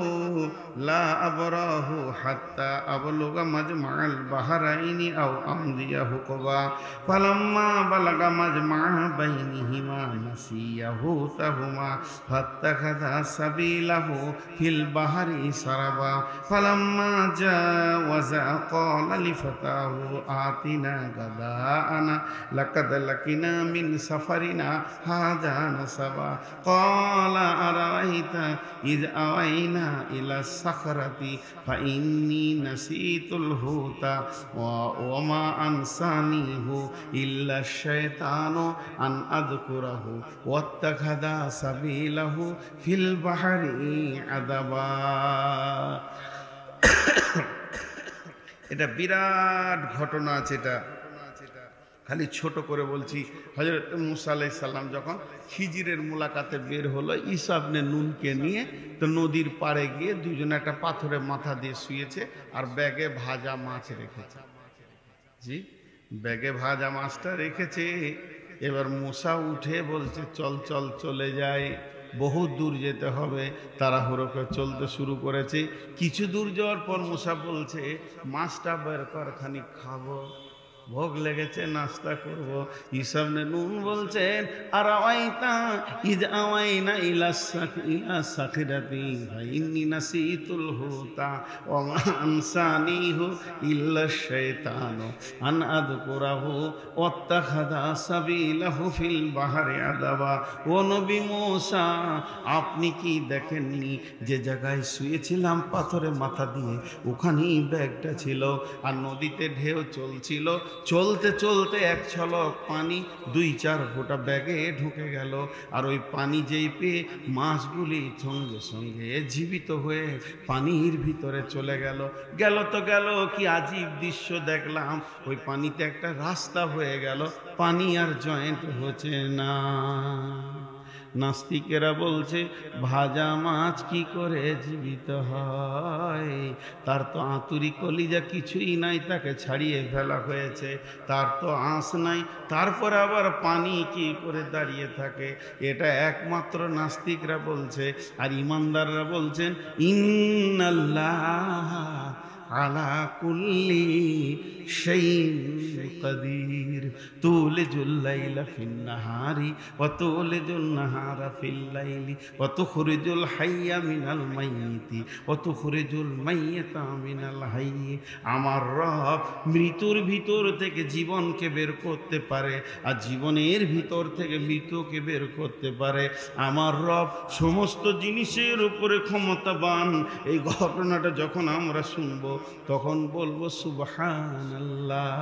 A: লা আবরাহু হাত্তা আবলুগা মাজমাআল বাহরাইনি আও আমদিয়া হুকবা ফালাম্মা বালাগা মাজমা বাইনিহিমা নাসিয়াহু তাহুমা ফাত্তাখাযা সাবিলাহু ফিল বাহরি সারাবা ফালাম্মা জাওয়াজা ক্বালা লিফাতাহু আতিনা গাদাআনা লাকাদ লাকিনা মিন সাফারিনা হাযা নাসাবা ক্বালা আরাইতা إذ أوينا إلى الصخرة فإني نسيت الحوت وما أنسانيه إلا الشيطان أن أذكره واتخذ سبيله في البحر عذبا। এটা বিরাট ঘটনা আছে, এটা খালি ছোট করে বলছি। হযরত মুসা আলাইহিস সালাম যখন খিজিরের মুলাকাতে বের হলো ঈসা ইবনে নুনকে নিয়ে, তো নদীর পাড়ে গিয়ে দুইজনে একটা পাথরে মাথা দিয়ে শুয়েছে আর ব্যাগে ভাজা মাছ রেখেছে। জি, ব্যাগে ভাজা মাছটা রেখেছে। এবার মুসা উঠে বলছে চল চল চলে যাই, বহু দূর যেতে হবে। তাড়াহুড়ো করে চলতে শুরু করেছে। কিছু দূর যাওয়ার পর মুসা বলছে মাছটা বের কর, খানিক খাবো, ভোগ লেগেছে, নাস্তা করব। ঈসা ইবনে নুন বলছেন আরাওয়াইতা ইদ আওয়াইনা ইলা সাখিরাতি ফাইন্নী নাসিতুল হুতা ওয়া মা আনসানিহু ইল্লা শাইতানু আন আযকুরাহু ওয়াত্তাখাযা সাবিলাহু ফিল বাহরি আযাবা। ও নবী মুসা, আপনি কি দেখেননি যে জায়গায় শুয়েছিলাম পাথরে মাথা দিয়ে, ওখানেই ব্যাগটা ছিল আর নদীতে ঢেউ চলছিল। চলতে চলতে এক ছলক পানি 2-4 ফোঁটা ব্যাগে ঢুকে গেল। আর ওই পানি যেই পেয়ে মাছগুলি সঙ্গে সঙ্গে জীবিত হয়ে পানির ভিতরে চলে গেল। তো গেল, কি আজীব দৃশ্য দেখলাম, ওই পানিতে একটা রাস্তা হয়ে গেল, পানি আর জয়েন্ট হচ্ছে না। নাস্তিকেরা বলছে ভাজা মাছ কি করে জীবিত হয়? তার তো আঁতুরি কলিজা কিছুই নাই, তাকে ছাড়িয়ে ফেলা হয়েছে, তার তো আঁশ নাই, তারপরে আবার পানি কি করে দাঁড়িয়ে থাকে? এটা একমাত্র নাস্তিকরা বলছে। আর ইমানদাররা বলছেন ইন্নাল্লাহ আলা কুল্লি শাইইন কাদির। তুলিজুল লাইলা ফিন নাহারি ওয়া তুলিজুন নাহারা ফিল লাইলি ওয়া তুখরিজুল হাইয়া মিনাল মাইয়িতি ওয়া তুখরিজুল মাইয়িতা মিনাল হাইয়্যি। আমার রব মৃত্যুর ভিতর থেকে জীবনকে বের করতে পারে, আর জীবনের ভিতর থেকে মৃত্যুকে বের করতে পারে। আমার রব সমস্ত জিনিসের উপরে ক্ষমতাবান। এই ঘটনাটা যখন আমরা শুনব তখন বলবো সুবহানাল্লাহ,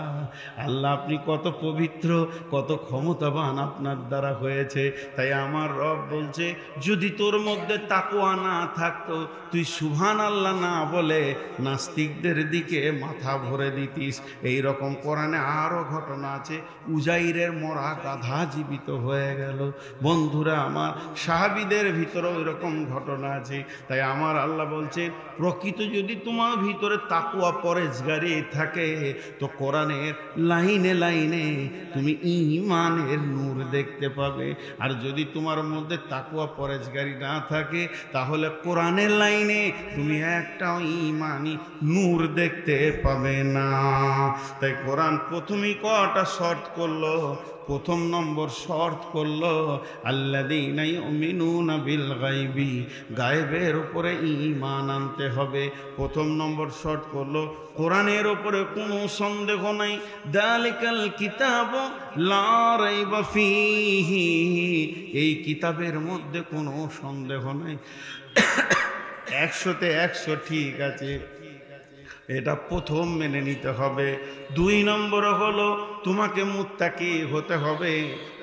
A: আল্লাহ আপনি কত পবিত্র, কত ক্ষমতাবান আপনার দ্বারা হয়েছে। তাই আমার রব বলছে, যদি তোর মধ্যে তাকওয়া না থাকতো, তুই সুবহানাল্লাহ না বলে নাস্তিকদের দিকে মাথা ভরে দিতিস। এই রকম কোরআনে আরো ঘটনা আছে। উজাইরের মরা গাধা জীবিত হয়ে গেল। বন্ধুরা আমার, সাহাবীদের ভিতরে ওই রকম ঘটনা আছে। তাই আমার আল্লাহ বলছে, প্রকৃত যদি তোমার ভিতরে তাকওয়া পরেজগারি থাকে তো কোরআনের লাইনে লাইনে তুমি ঈমানের নূর দেখতে পাবে। আর যদি তোমার মধ্যে তাকওয়া পরেজগারি না থাকে তাহলে কোরআনের লাইনে তুমি একটাও ঈমানি নূর দেখতে পাবে না। তাই কোরআন প্রথমেই কটা শর্ত করলো। প্রথম নম্বর শর্ত করলো আল্লাযীনা ইউমিনুনা বিল গায়বি, গায়েবের উপরে ঈমান আনতে হবে। প্রথম নম্বর শর্ত করলো কোরআনের উপরে কোনো সন্দেহ নাই। যালিকাল কিতাবু লা রাইবা ফীহি, এই কিতাবের মধ্যে কোনো সন্দেহ নাই। 100তে 100 ঠিক আছে, এটা প্রথম মেনে নিতে হবে। 2 নম্বর হলো তোমাকে মুত্তাকি হতে হবে।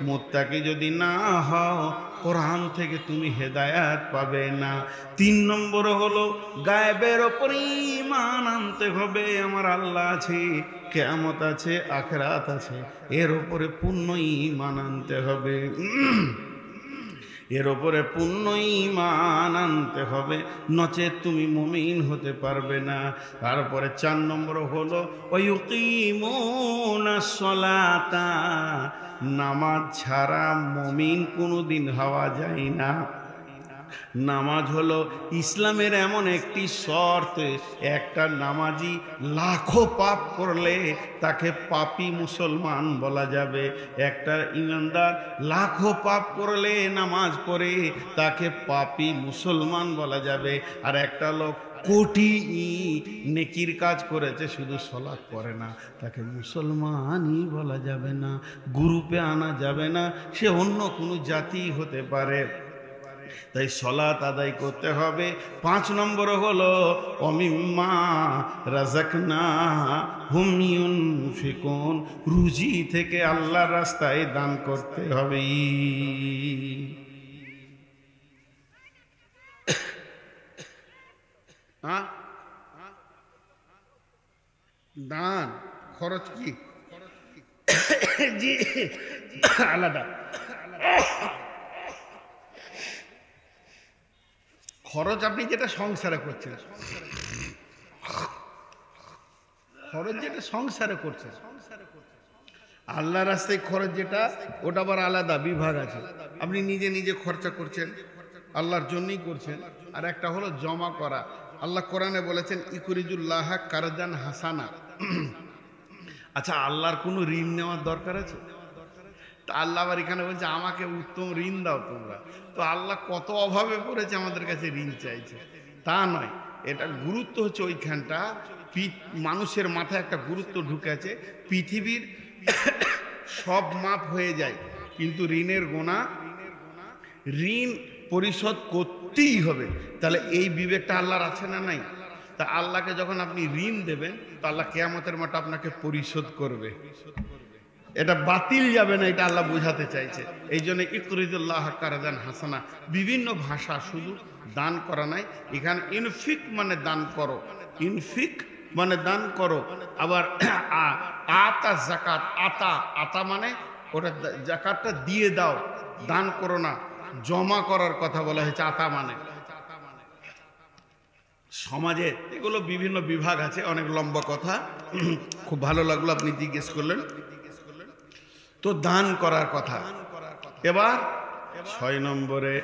A: মুত্তাকি যদি না হও কোরআন থেকে তুমি হেদায়াত পাবে না। 3 নম্বর হলো গায়েবের উপর ঈমান আনতে হবে। আমার আল্লাহ আছে, কিয়ামত আছে, আখিরাত আছে, এর উপরে পূর্ণ ঈমান আনতে হবে। এর উপরে পূর্ণ ঈমান আনতে হবে, নচেত তুমি মুমিন হতে পারবে না। তারপরে 4 নম্বর হলো ওয়ায়ুকিমুনাস সালাতা, নামাজ ছাড়া মুমিন কোনোদিন হওয়া যায় না। নামাজ হলো ইসলামের এমন একটি শর্ত, একটা নামাজি লাখো পাপ করলে তাকে পাপী মুসলমান বলা যাবে। একটা ইমানদার লাখো পাপ করলে নামাজ পড়ে তাকে পাপী মুসলমান বলা যাবে। আর একটা লোক কোটি নেকির কাজ করেছে, শুধু সালাত পড়ে না, তাকে মুসলমানই বলা যাবে না, গ্রুপে আনা যাবে না, সে অন্য কোনো জাতি হতে পারে। তাই সালাত আদায় করতে হবে। 5 নম্বর হলো অমিম্মা রাযাকনাহুম ইউনফিকুন, রুজি থেকে আল্লাহর রাস্তায় দান করতে হবে। দান খরচ কি জি আলাদা। খরচ আপনি যেটা সংসারে করছেন, খরচ যেটা সংসারে করছেন, আল্লাহর রাস্তায় খরচ যেটা, ওটা আবার আলাদা বিভাগ আছে। আপনি নিজে নিজে খরচা করছেন, আল্লাহর জন্যই করছেন। আর একটা হলো জমা করা। আল্লাহ কোরআনে বলেছেন ইকুরিজুল্লাহ কারজান হাসানা। আচ্ছা, আল্লাহর কোনো ঋণ নেওয়ার দরকার আছে? তা আল্লাহ আবার এখানে বলছে আমাকে উত্তম ঋণ দাও তোমরা। তো আল্লাহ কত অভাবে পড়েছে আমাদের কাছে ঋণ চাইছে? তা নয়, এটার গুরুত্ব হচ্ছে ওইখানটা মানুষের মাথায় একটা গুরুত্ব ঢুকে আছে। পৃথিবীর সব মাপ হয়ে যায়, কিন্তু ঋণের গোনা, ঋণ পরিশোধ করতেই হবে। তাহলে এই বিবেকটা আল্লাহর আছে না নাই? তা আল্লাহকে যখন আপনি ঋণ দেবেন তো আল্লাহ কিয়ামতের মাঠে আপনাকে পরিশোধ করবে, এটা বাতিল যাবে না, এটা আল্লাহ বোঝাতে চাইছে। এই জন্য ইকরিদুল্লাহ কারজান হাসানা, বিভিন্ন ভাষা, শুধু দান করা নাই। এখানে ইনফিক মানে দান করো, ইনফিক মানে দান করো। আবার আতা জাকাত, আতা আতা মানে ওটা জাকাতটা দিয়ে দাও, দান করো না, জমা করার কথা বলা হয়েছে আতা মানে। সমাজে এগুলো বিভিন্ন বিভাগ আছে, অনেক লম্বা কথা, খুব ভালো লাগলো আপনি জিজ্ঞেস করলেন। তো দান করার কথা। এবার 6 নম্বরে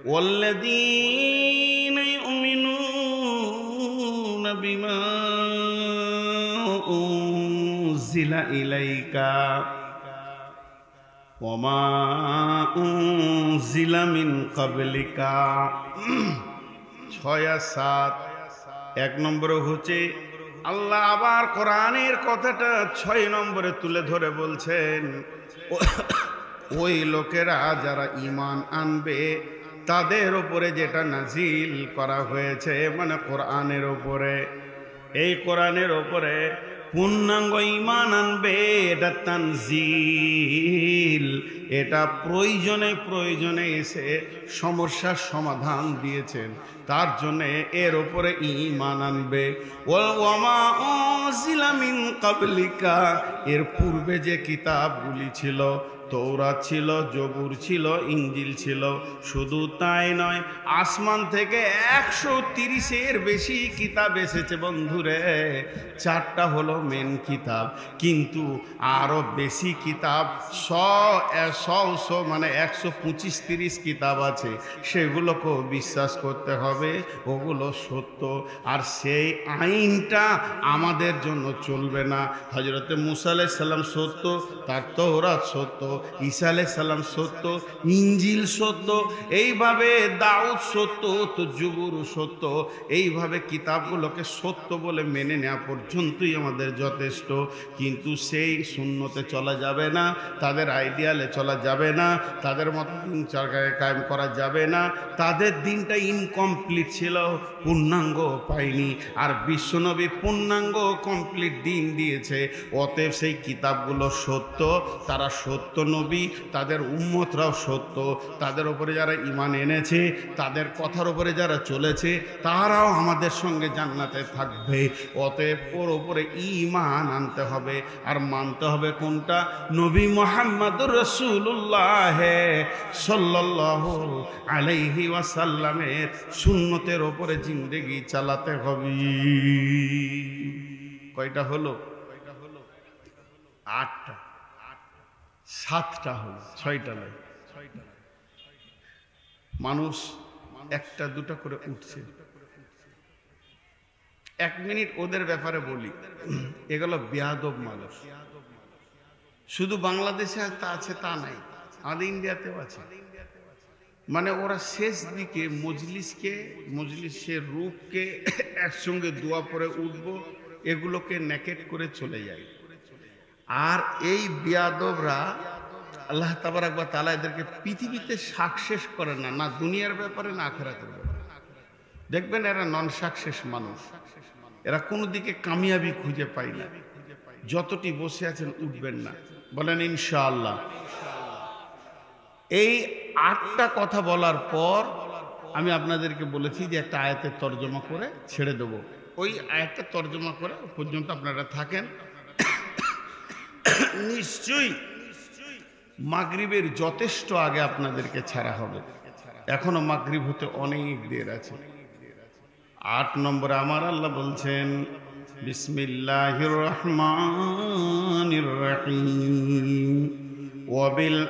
A: ওয়াল্লাযীনা ইউমিনুনা বিমা উনজিলা ইলাইকা ওয়া মা উনজিলা মিন ক্বাবলিকা। 6 আর 7। 1 নম্বরে হচ্ছে আল্লাহ আবার কোরআনের কথাটা 6 নম্বরে তুলে ধরে বলছেন, ওই লোকেরা যারা ঈমান আনবে তাদের উপরে যেটা নাজিল করা হয়েছে, মানে কোরআনের উপরে, এই কোরআনের উপরে পূর্ণাঙ্গ ঈমান আনবে, এটা তানজিল, এটা প্রয়োজনে প্রয়োজনে এসে সমস্যার সমাধান দিয়েছেন, তার জন্য এর উপরে ঈমান আনবে। ওয়া মা উনজিলা মিন ক্বাবলিকা, এর পূর্বে যে কিতাবগুলি ছিল, তৌরাত ছিল, জবুর ছিল, ইনজিল ছিল, শুধু তাই নয়, আসমান থেকে 130-এর বেশি কিতাব এসেছে বন্ধুরে। 4টা হলো মেন কিতাব, কিন্তু আরো বেশি কিতাব 100 মানে 125-30 কিতাব আছে, সেগুলোকেও বিশ্বাস করতে হবে, ওগুলো সত্য। আর সেই আইনটা আমাদের জন্য চলবে না। হযরতে মূসা আলাইহিস সালাম সত্য, তার তৌরাত সত্য, ঈসা আলাইহিস সালাম সত্য, ইনজিল সত্য, এইভাবে দাউদ সত্য, তো জবুর সত্য, এইভাবে কিতাবগুলোকে সত্য বলে মেনে নেওয়া পর্যন্তই আমাদের যথেষ্ট। কিন্তু সেই সুন্নতে চলা যাবে না, তাদের আইডিয়ালে চলা যাবে না, তাদের মতো দিন জায়গায় কায়েম করা যাবে না। তাদের দিনটা ইনকমপ্লিট ছিল, পূর্ণাঙ্গ পায়নি, আর বিশ্বনবী পূর্ণাঙ্গ কমপ্লিট দিন দিয়েছে। অতএব সেই কিতাবগুলো সত্য, তারা সত্য নবী, তাদের উম্মতরাও সত্য, তাদের উপরে যারা ঈমান এনেছে, তাদের কথার উপরে যারা চলেছে, তারাও আমাদের সঙ্গে জান্নাতে থাকবে। অতএব ওর উপরে ঈমান আনতে হবে, আর মানতে হবে কোনটা? নবী মুহাম্মদুর রাসূলুল্লাহ সাল্লাল্লাহু আলাইহি ওয়াসাল্লামের সুন্নতের উপরে জিন্দেগি চালাতে হবে। কয়টা হলো? 8টা। 7টা হলো, 6টা নয়। মানুষ 1টা 2টা করে উঠছে। 1 মিনিট ওদের ব্যাপারে বলি। এগুলো বেয়াদব মানুষ। শুধু বাংলাদেশে আছে তা নাই, আমাদের ইন্ডিয়াতেও আছে। মানে ওরা শেষ দিকে মজলিসের রূপকে একসঙ্গে দোয়া পরে উঠবো, এগুলোকে নেকেট করে চলে যায়। আর এই বেয়াদবরা আল্লাহ তাবারক ওয়া তাআলা এদেরকে পৃথিবীতে সাকসেস করে না, না দুনিয়ার ব্যাপারে না আখিরাতের ব্যাপারে। দেখবেন এরা নন সাকসেস মানুষ, এরা কোনো দিকে কামিয়াবি খুঁজে পায় না। যতটি বসে আছেন উঠবেন না, বলেন ইনশাআল্লাহ। এই 8টা কথা বলার পর আমি আপনাদেরকে বলেছি যে একটা আয়াতের তর্জমা করে ছেড়ে দেব। ওই আয়াতটা তর্জমা করে পর্যন্ত আপনারা থাকেন। নিশ্চয়ই মাগরিবের যথেষ্ট আগে আপনাদেরকে ছাড়া হবে, এখনো মাগরিব হতে অনেক দের আছে। 8 নম্বরে আমার আল্লাহ বলছেন, বিসমিল্লাহির রহমানির রহিম, ওয়া বিল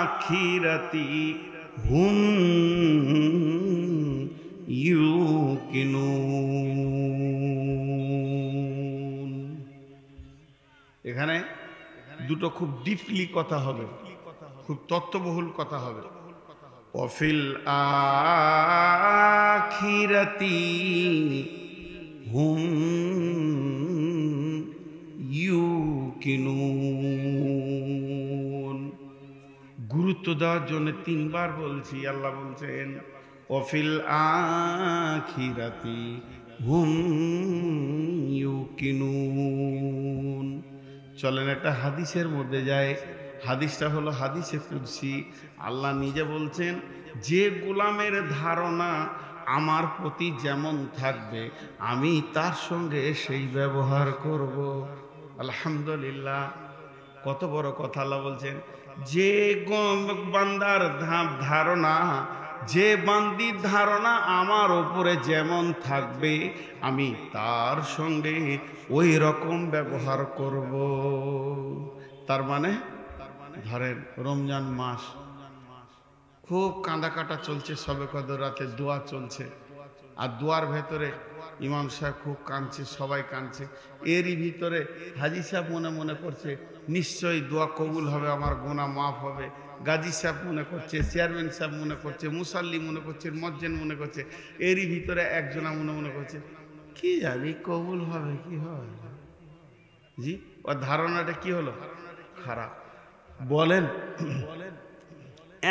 A: আখিরাতি হুম ইউকিনুন। এখানে দুটো খুব ডিপলি কথা হবে, খুব তত্ত্ববহুল কথা হবে। ওয়াফিল আখিরাতি হুম ইউকিনুন। গুরুত্ব দেওয়ার জন্য 3 বার বলছি। আল্লাহ বলছেন ওয়াফিল আখিরাতি হুম ইউকিনুন। চলেন একটা হাদিসের মধ্যে যায়। হাদিসটা হলো হাদিসে কুদসি। আল্লাহ নিজে বলছেন, যে গোলামের ধারণা আমার প্রতি যেমন থাকবে আমি তার সঙ্গে সেই ব্যবহার করব। আলহামদুলিল্লাহ, কত বড় কথা আল্লাহ বলছেন। যে বান্দার ধারণা, যে বান্দির ধারণা আমার উপরে যেমন থাকবে আমি তার সঙ্গে ওই রকম ব্যবহার করব। তার মানে ধরেন রমজান মাস, খুব কাঁদা কাটা চলছে, সবে কদর রাতে দোয়া চলছে, আর দোয়ার ভেতরে ইমাম সাহেব খুব কাঁদছে, সবাই কাঁদছে। এরই ভিতরে হাজি সাহেব মনে মনে করছে নিশ্চয়ই দোয়া কবুল হবে, আমার গুনাহ মাফ হবে। গাজী সাহেব মনে করছে, চেয়ারম্যান সাহেব মনে করছে, মুসাল্লি মনে করছে, মজ্জেন মনে করছে। এরই ভিতরে একজনা মনে মনে করছে কি জানি কবুল হবে কি হয়। জি, ওর ধারণাটা কি হলো? খারাপ। বলেন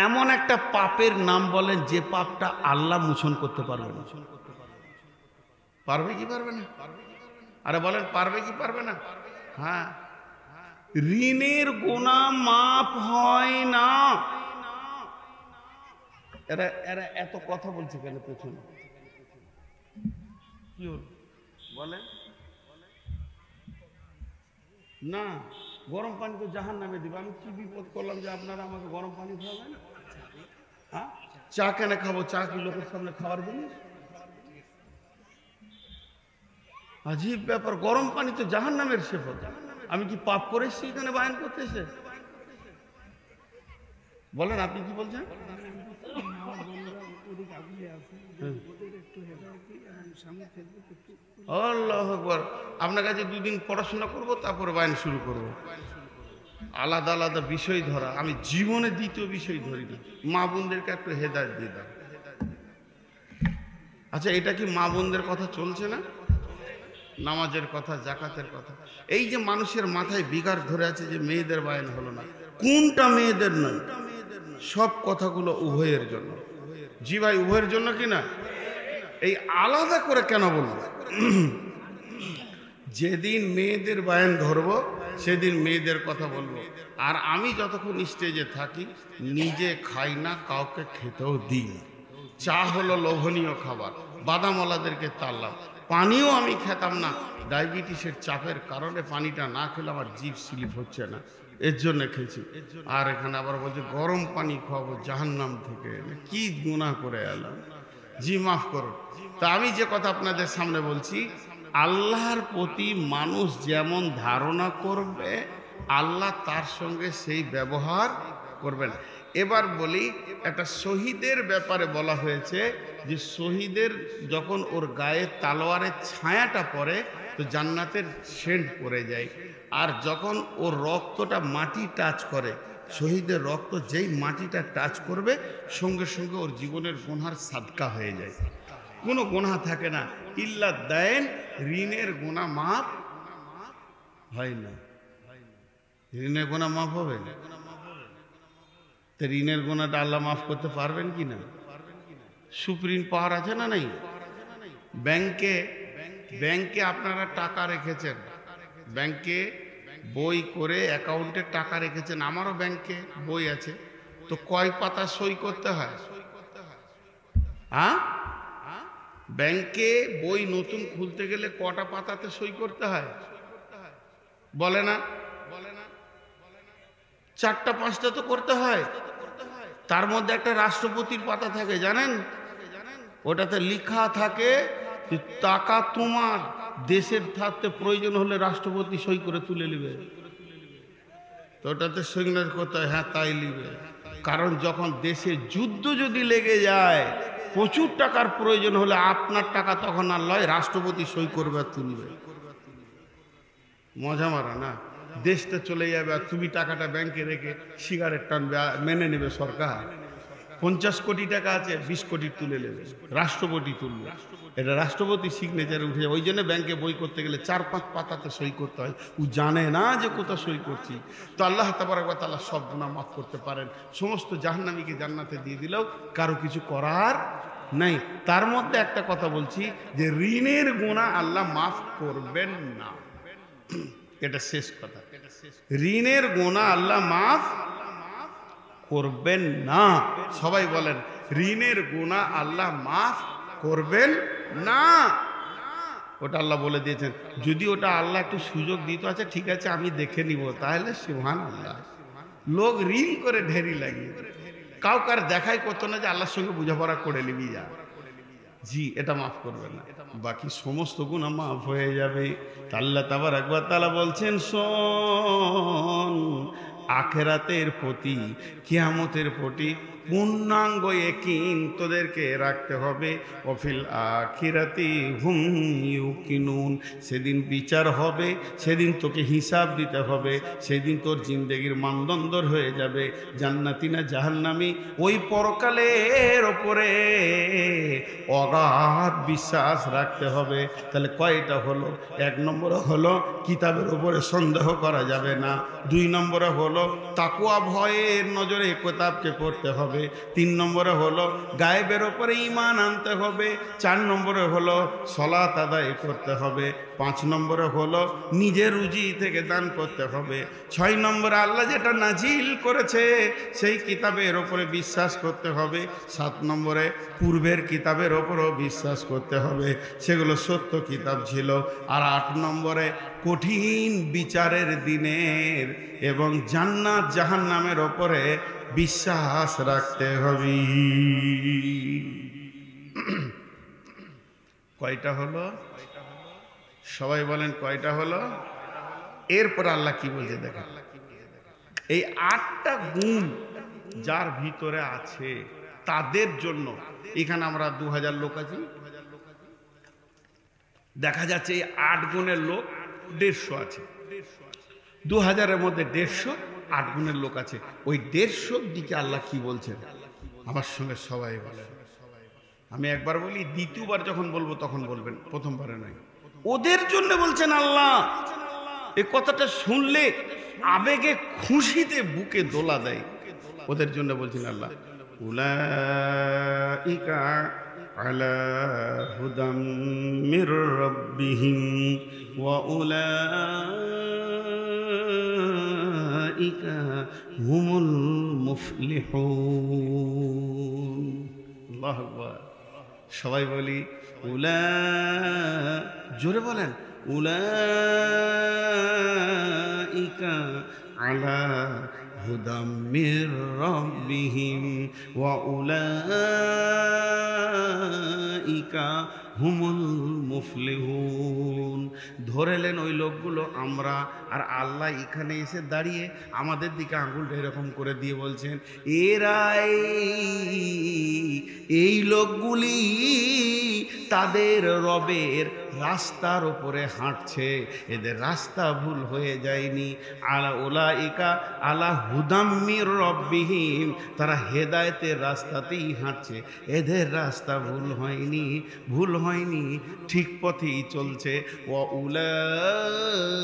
A: এমন একটা পাপের নাম বলেন যে পাপটা আল্লাহ মোচন করতে পারবে না। পারবে কি পারবে না? আরে বলেন পারবে কি পারবে না? হ্যাঁ, ঋণের গুনাহ মাফ হয় না। এরা এরা এত কথা বলছে কেন পেছনে? কি হল বলেন না? গরম পানি তো জাহান্নামে দিবে। আমি কি বিপদ করলাম যে আপনারা আমাকে গরম পানি খাওয়াবেন? হ্যাঁ, চা কেন খাবো? চা কি লোকের সামনে খাওয়ার জিনিস? আজীব ব্যাপার। গরম পানি তো জাহান্নামের সেফত। আমি কি পাপ করেছি এখানে বায়ান করতেছে? বলেন আপনি কি বলছেন? আল্লাহু আকবার। আপনার কাছে 2 দিন পড়াশোনা করব, তারপরে বায়ান শুরু করব। আলাদা আলাদা বিষয় ধরা আমি জীবনে দ্বিতীয় বিষয় ধরি না। মা বোনদেরকে একটু হেদায়েত দিয়ে দাও। আচ্ছা, এটা কি মা বোনদের কথা চলছে না? নামাজের কথা, জাকাতের কথা। এই যে মানুষের মাথায় বিগার ধরে আছে যে মেয়েদের বায়ান হলো না, কোনটা মেয়েদের নয়? সব কথাগুলো উভয়ের জন্য। জি ভাই, উভয়ের জন্য কি না? এই আলাদা করে কেন বলবো? যেদিন মেয়েদের বায়ান ধরবো সেদিন মেয়েদের কথা বলবো। আর আমি যতক্ষণ স্টেজে থাকি নিজে খাই না, কাউকে খেতেও দিই না। চা হলো লোভনীয় খাবার, বাদামওয়ালাদেরকে তাড়লাম। পানিও আমি খেতাম না, ডায়াবেটিসের চাপের কারণে পানিটা না খেলে আমার জিভ স্লিপ হচ্ছে না, এর জন্য খেয়েছি। আর এখানে আবার বলছে গরম পানি খাওয়াবো জাহান্নাম থেকে। কি গুনাহ করে এলাম। জি মাফ করুন। তা আমি যে কথা আপনাদের সামনে বলছি, আল্লাহর প্রতি মানুষ যেমন ধারণা করবে আল্লাহ তার সঙ্গে সেই ব্যবহার করবেন। এবার বলি, একটা শহীদের ব্যাপারে বলা হয়েছে যে শহীদের যখন ওর গায়ে তালোয়ারের ছায়াটা পড়ে তো জান্নাতের সেন্ট পড়ে যায়। আর যখন ওর রক্তটা মাটি টাচ করে, শহীদের রক্ত যেই মাটিটা টাচ করবে সঙ্গে সঙ্গে ওর জীবনের গুনার সাদকা হয়ে যায়। কোনো গুনাহ থাকে না। ইল্লা দায়েন, ঋণের গুনাহ মাফ হয় না। ঋণের গুনাহ মাফ হবে না? তো ঋণের গুনাহটা আল্লাহ মাফ করতে পারবেন কি না? সুপ্রিম পাওয়ার আছে না নাই? ব্যাংকে আপনারা টাকা রেখেছেন, ব্যাংকে বই করে অ্যাকাউন্টে টাকা রেখেছেন। আমারও ব্যাংকে বই আছে। তো কয় পাতা সই করতে হয়? হ্যাঁ, ব্যাংকে বই নতুন খুলতে গেলে কটা পাতাতে সই করতে হয় বলে না? 4টা 5টা তো করতে হয়। তার মধ্যে একটা রাষ্ট্রপতির পাতা থাকে, জানেন? ওটাতে লেখা থাকে যে টাকা তোমার, দেশের থাকতে প্রয়োজন হলে রাষ্ট্রপতি সই করে তুলে নেবে। তো ওটাতে সিগনেচার করতে হয়, হ্যাঁ তাই নিবে। কারণ যখন দেশে যুদ্ধ যদি লেগে যায়, প্রচুর টাকার প্রয়োজন হলে আপনার টাকা তখন আর লয়, রাষ্ট্রপতি সই করবে আর তুলবে। মজা মারা না? দেশটা চলে যাবে আর তুমি টাকাটা ব্যাংকে রেখে সিগারেট টানবে, মেনে নেবে সরকার? 50 কোটি টাকা আছে, 20 কোটি তুলে নেবে, রাষ্ট্রপতি তুলবে। এটা রাষ্ট্রপতি সিগনেচারে উঠে যাবে। ওই জন্য ব্যাংকে বই করতে গেলে 4-5 পাতাতে সই করতে হয়। ও জানে না যে কোথা সই করছি। তো আল্লাহ তাবারক ওয়া তাআলা সব গুনাহ মাফ করতে পারেন। সমস্ত জাহান্নামীকে জান্নাতে দিয়ে দিলেও কারো কিছু করার নাই। তার মধ্যে একটা কথা বলছি যে ঋণের গুনাহ আল্লাহ মাফ করবেন না। এটা শেষ কথা। ঋণের গুনাহ আল্লাহ মাফ করবেন না। সবাই বলেন, ঋণের গুনাহ আল্লাহ মাফ করবেন না। ওটা আল্লাহ বলে দিয়েছেন। যদি ওটা আল্লাহ একটু সুযোগ দিত, আচ্ছা ঠিক আছে আমি দেখে নিব, তাহলে সুবহানাল্লাহ। লোক ঋণ করে ঢেরি লাগিয়ে কাউকার দেখাই করতো না যে আল্লাহর সঙ্গে বোঝাপড়া করে নিবি যা। জি, এটা মাফ করবে না, বাকি সমস্ত গুনাহ মাফ হয়ে যাবে। আল্লাহ তাবারক ওয়া তাআলা বলছেন, শোন আখেরাতের প্রতি, কিয়ামতের প্রতি পূর্ণাঙ্গ ইয়াকিন তোদেরকে রাখতে হবে। ওয়াফিল আখিরাতি হুম ইউকিনুন, সেদিন বিচার হবে, সেদিন তোকে হিসাব দিতে হবে, সেদিন তোর জিন্দেগির মানদণ্ড হয়ে যাবে জান্নাতি না জাহান্নামী। ওই পরকালের ওপরে অগাধ বিশ্বাস রাখতে হবে। তাহলে কয়টা হলো? 1 নম্বরে হলো কিতাবের উপরে সন্দেহ করা যাবে না। 2 নম্বরে হলো তাকওয়া ভয়ের নজরে কিতাবকে পড়তে হবে। 3 নম্বরে হলো গায়েবের উপরে ঈমান আনতে হবে। 4 নম্বরে হলো সালাত আদায় করতে হবে। 5 নম্বরে হলো নিজের রুজি থেকে দান করতে হবে। 6 নম্বরে আল্লাহ যেটা নাজিল করেছে সেই কিতাবের উপরে বিশ্বাস করতে হবে। 7 নম্বরে পূর্বের কিতাবের ওপরও বিশ্বাস করতে হবে, সেগুলো সত্য কিতাব ছিল। আর 8 নম্বরে কঠিন বিচারের দিনের এবং জান্নাত জাহান্নামের ওপরে বিশ্বাস রাখতে হবে। কয়টা হলো? সবাই বলেন কয়টা হলো? এরপর আল্লাহ কি বলছে দেখেন, এই 8টা গুণ যার ভিতরে আছে তাদের জন্য। এখানে আমরা 2000 লোক আছি, দেখা যাচ্ছে এই 8 গুণের লোক 150 আছে। 2000-এর মধ্যে 150, 8 গুণের লোক আছে। ওই 150-র দিকে আল্লাহ কি বলছেন আমার সঙ্গে সবাই বলেন। আমি একবার বলি, দ্বিতীয়বার যখন বলবো তখন বলবেন, প্রথমবারে নয়। ওদের জন্য বলছেন আল্লাহ। এই কথাটা শুনলে আবেগে খুশিতে বুকে দোলা দেয়। ওদের জন্য বলছেন আল্লাহ, উলাইকা আলা হুদাম মির রাব্বিহিম ওয়া উলাইকা হুমুল মুফলিহুন। আল্লাহু আকবার। সবাই বলি জোরে বলেন, উলাইকা আলা হুদাম মির রাব্বিহিম ওয়া উলাইকা হুমুল মুফলিহুন। ধরেলেন ওই লোকগুলো আমরা। আর আল্লাহ এখানে এসে দাঁড়িয়ে আমাদের দিকে আঙুলটা এরকম করে দিয়ে বলছেন, এরাই এই লোকগুলি তাদের রবের রাস্তার উপরে হাঁটছে, এদের রাস্তা ভুল হয়ে যায়নি। আলা উলাইকা আলা হুদাম মির রাব্বিহিম, তারা হেদায়েতের রাস্তাতেই হাঁটছে, এদের রাস্তা ভুল হয়নি, ভুল হয়নি, ঠিক পথেই চলছে। ওয়া উলাইকা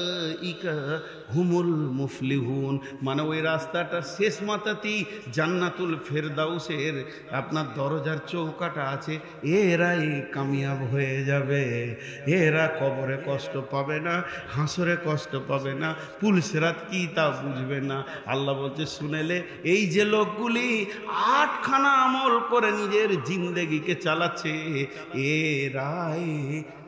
A: হুমুল মুফলিহুন, মানে ওই রাস্তাটা শেষ মাথাতেই জান্নাতুল ফেরদাউসের আপনার দরজার চৌকাটা আছে। এরাই কামিয়াব হয়ে যাবে, এরা কবরে কষ্ট পাবে না, হাসরে কষ্ট পাবে না, পুলসিরাত কি তা বুঝবে না। আল্লাহ বলছে, শুনেলে এই যে লোকগুলি 8খানা আমল করে নিজের জিন্দেগিকে চালাচ্ছে, এরাই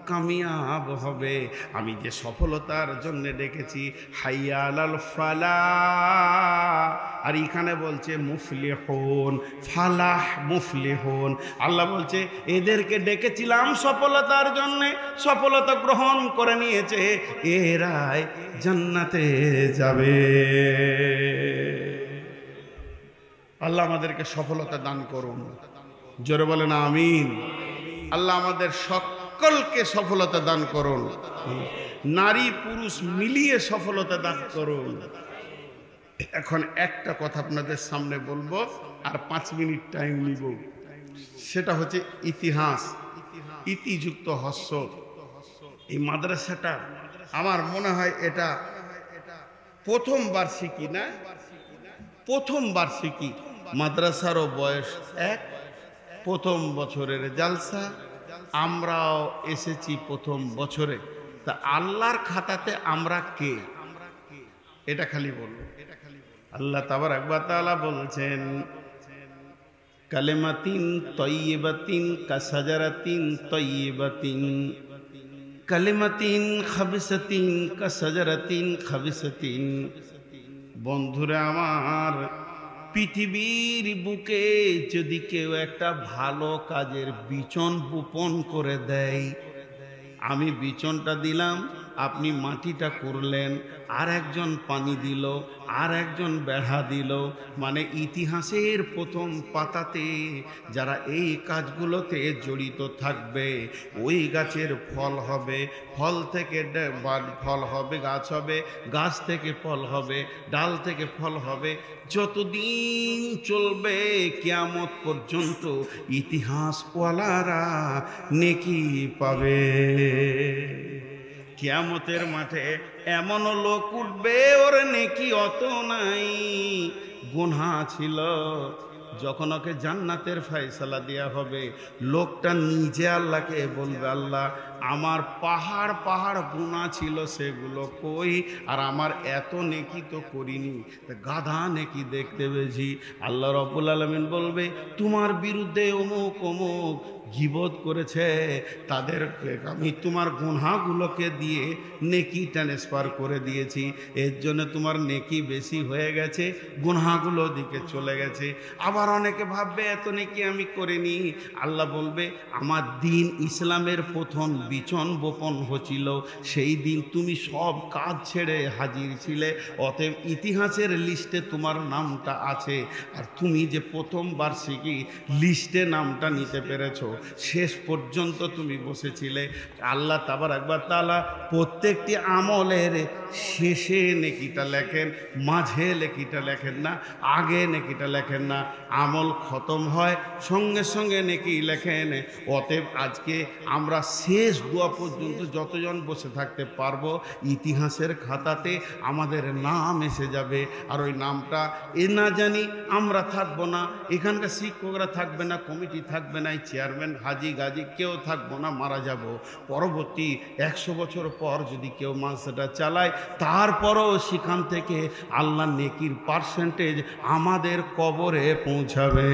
A: কামিয়াব হবে। আমি যে সফলতার জন্য ডেকেছি, হাইয়া আলাল ফালাহ, আর এখানে বলছে মুফলিহুন, ফালাহ মুফলিহুন। আল্লাহ বলছে এদেরকে ডেকেছিলাম সফলতার জন্য, সফলতা গ্রহণ করে নিয়েছে, এরাই জান্নাতে যাবে। আল্লাহ আমাদেরকে সফলতা দান করুন, জোরে বলেন আমিন। আল্লাহ আমাদের সকলকে সফলতা দান করুন, নারী পুরুষ মিলিয়ে সফলতা দান করুন। এখন একটা কথা আপনাদের সামনে বলবো, আর 5 মিনিট টাইম নিব। সেটা হচ্ছে ইতিহাস, ইতিযুক্ত হস্য। এই মাদ্রাসাটা আমার মনে হয় এটা প্রথম বার্ষিকী না, প্রথম বার্ষিকী। মাদ্রাসারও বয়স 1, প্রথম বছরের জালসা, আমরাও এসেছি প্রথম বছরে। তা আল্লাহর খাতাতে আমরা কে, এটা খালি বলবো। আল্লাহ তাবারাক ওয়া তাআলা বলছেন, কালিমাতিন তাইয়্যিবাতিন কাশাজারাতিন তাইয়্যিবাতিন, কালিমাতিন খাবিসাতিন কাশাজারাতিন খাবিসাতিন। বন্ধুরা আমার, পৃথিবীর বুকে যদি কেউ একটা ভালো কাজের বিচন বপন করে দেয়, আমি বিচনটা দিলাম, আপনি মাটিটা করলেন, আর একজন পানি দিল, আর একজন বেড়া দিল, মানে ইতিহাসের প্রথম পাতাতে যারা এই কাজগুলোতে জড়িত থাকবে ওই গাছের ফল হবে, ফল থেকে ফল হবে, গাছ হবে, গাছ থেকে ফল হবে, ডাল থেকে ফল হবে, যতদিন চলবে কিয়ামত পর্যন্ত ইতিহাসওয়ালারা নেকি পাবে। কিয়ামতের মাঠে এমনও লোক উঠবে ওর নেকি অত নাই, গুনাহ ছিল। যখন ওকে জান্নাতের ফয়সালা দেয়া হবে, লোকটা নিজে আল্লাহকে বলবে, আল্লাহ আমার পাহাড় পাহাড় গুনাহ ছিল সেগুলো কই, আর আমার এত নেকি তো করিনি, গাধা নেকি দেখতে পেয়েছি। আল্লাহ রাব্বুল আলামিন বলবে, তোমার বিরুদ্ধে অমুক অমুক গীবত করেছে, তাদেরকে আমি তোমার গুনাহগুলোকে দিয়ে নেকি ট্রান্সফার করে দিয়েছি, এর জন্য তোমার নেকি বেশি হয়ে গেছে, গুনাহগুলো দিকে চলে গেছে। আবার অনেকে ভাববে এত নেকি আমি করিনি। আল্লাহ বলবে, আমার দিন ইসলামের প্রথম বিচন বপন হচ্ছিল, সেই দিন তুমি সব কাজ ছেড়ে হাজির ছিলে, অতএব ইতিহাসের লিস্টে তোমার নামটা আছে। আর তুমি যে প্রথম বার্ষিকী লিস্টে নামটা নিতে পেরেছো, শেষ পর্যন্ত তুমি বসেছিলে। আল্লাহ তাবারাক ওয়া তাআলা প্রত্যেকটি আমলের শেষে নেকিটা লেখেন, মাঝে নেকিটা লেখেন না, আগে নেকিটা লেখেন না। আমল খতম হয় সঙ্গে সঙ্গে নেকি লেখেন। অতএব আজকে আমরা শেষ দোয়া পর্যন্ত যতজন বসে থাকতে পারবো, ইতিহাসের খাতাতে আমাদের নাম এসে যাবে। আর ওই নামটা এ না জানি আমরা থাকবো না, এখানকার শিক্ষকরা থাকবে না, কমিটি থাকবে না, চেয়ারম্যান হাজি গাজি কেউ থাকবো না, মারা যাব। পরবর্তী 100 বছর পর যদি কেউ মাদ্রাসাটা চালায়, তারপরও সেখান থেকে আল্লাহ নেকির পার্সেন্টেজ আমাদের কবরে পৌঁছাবে।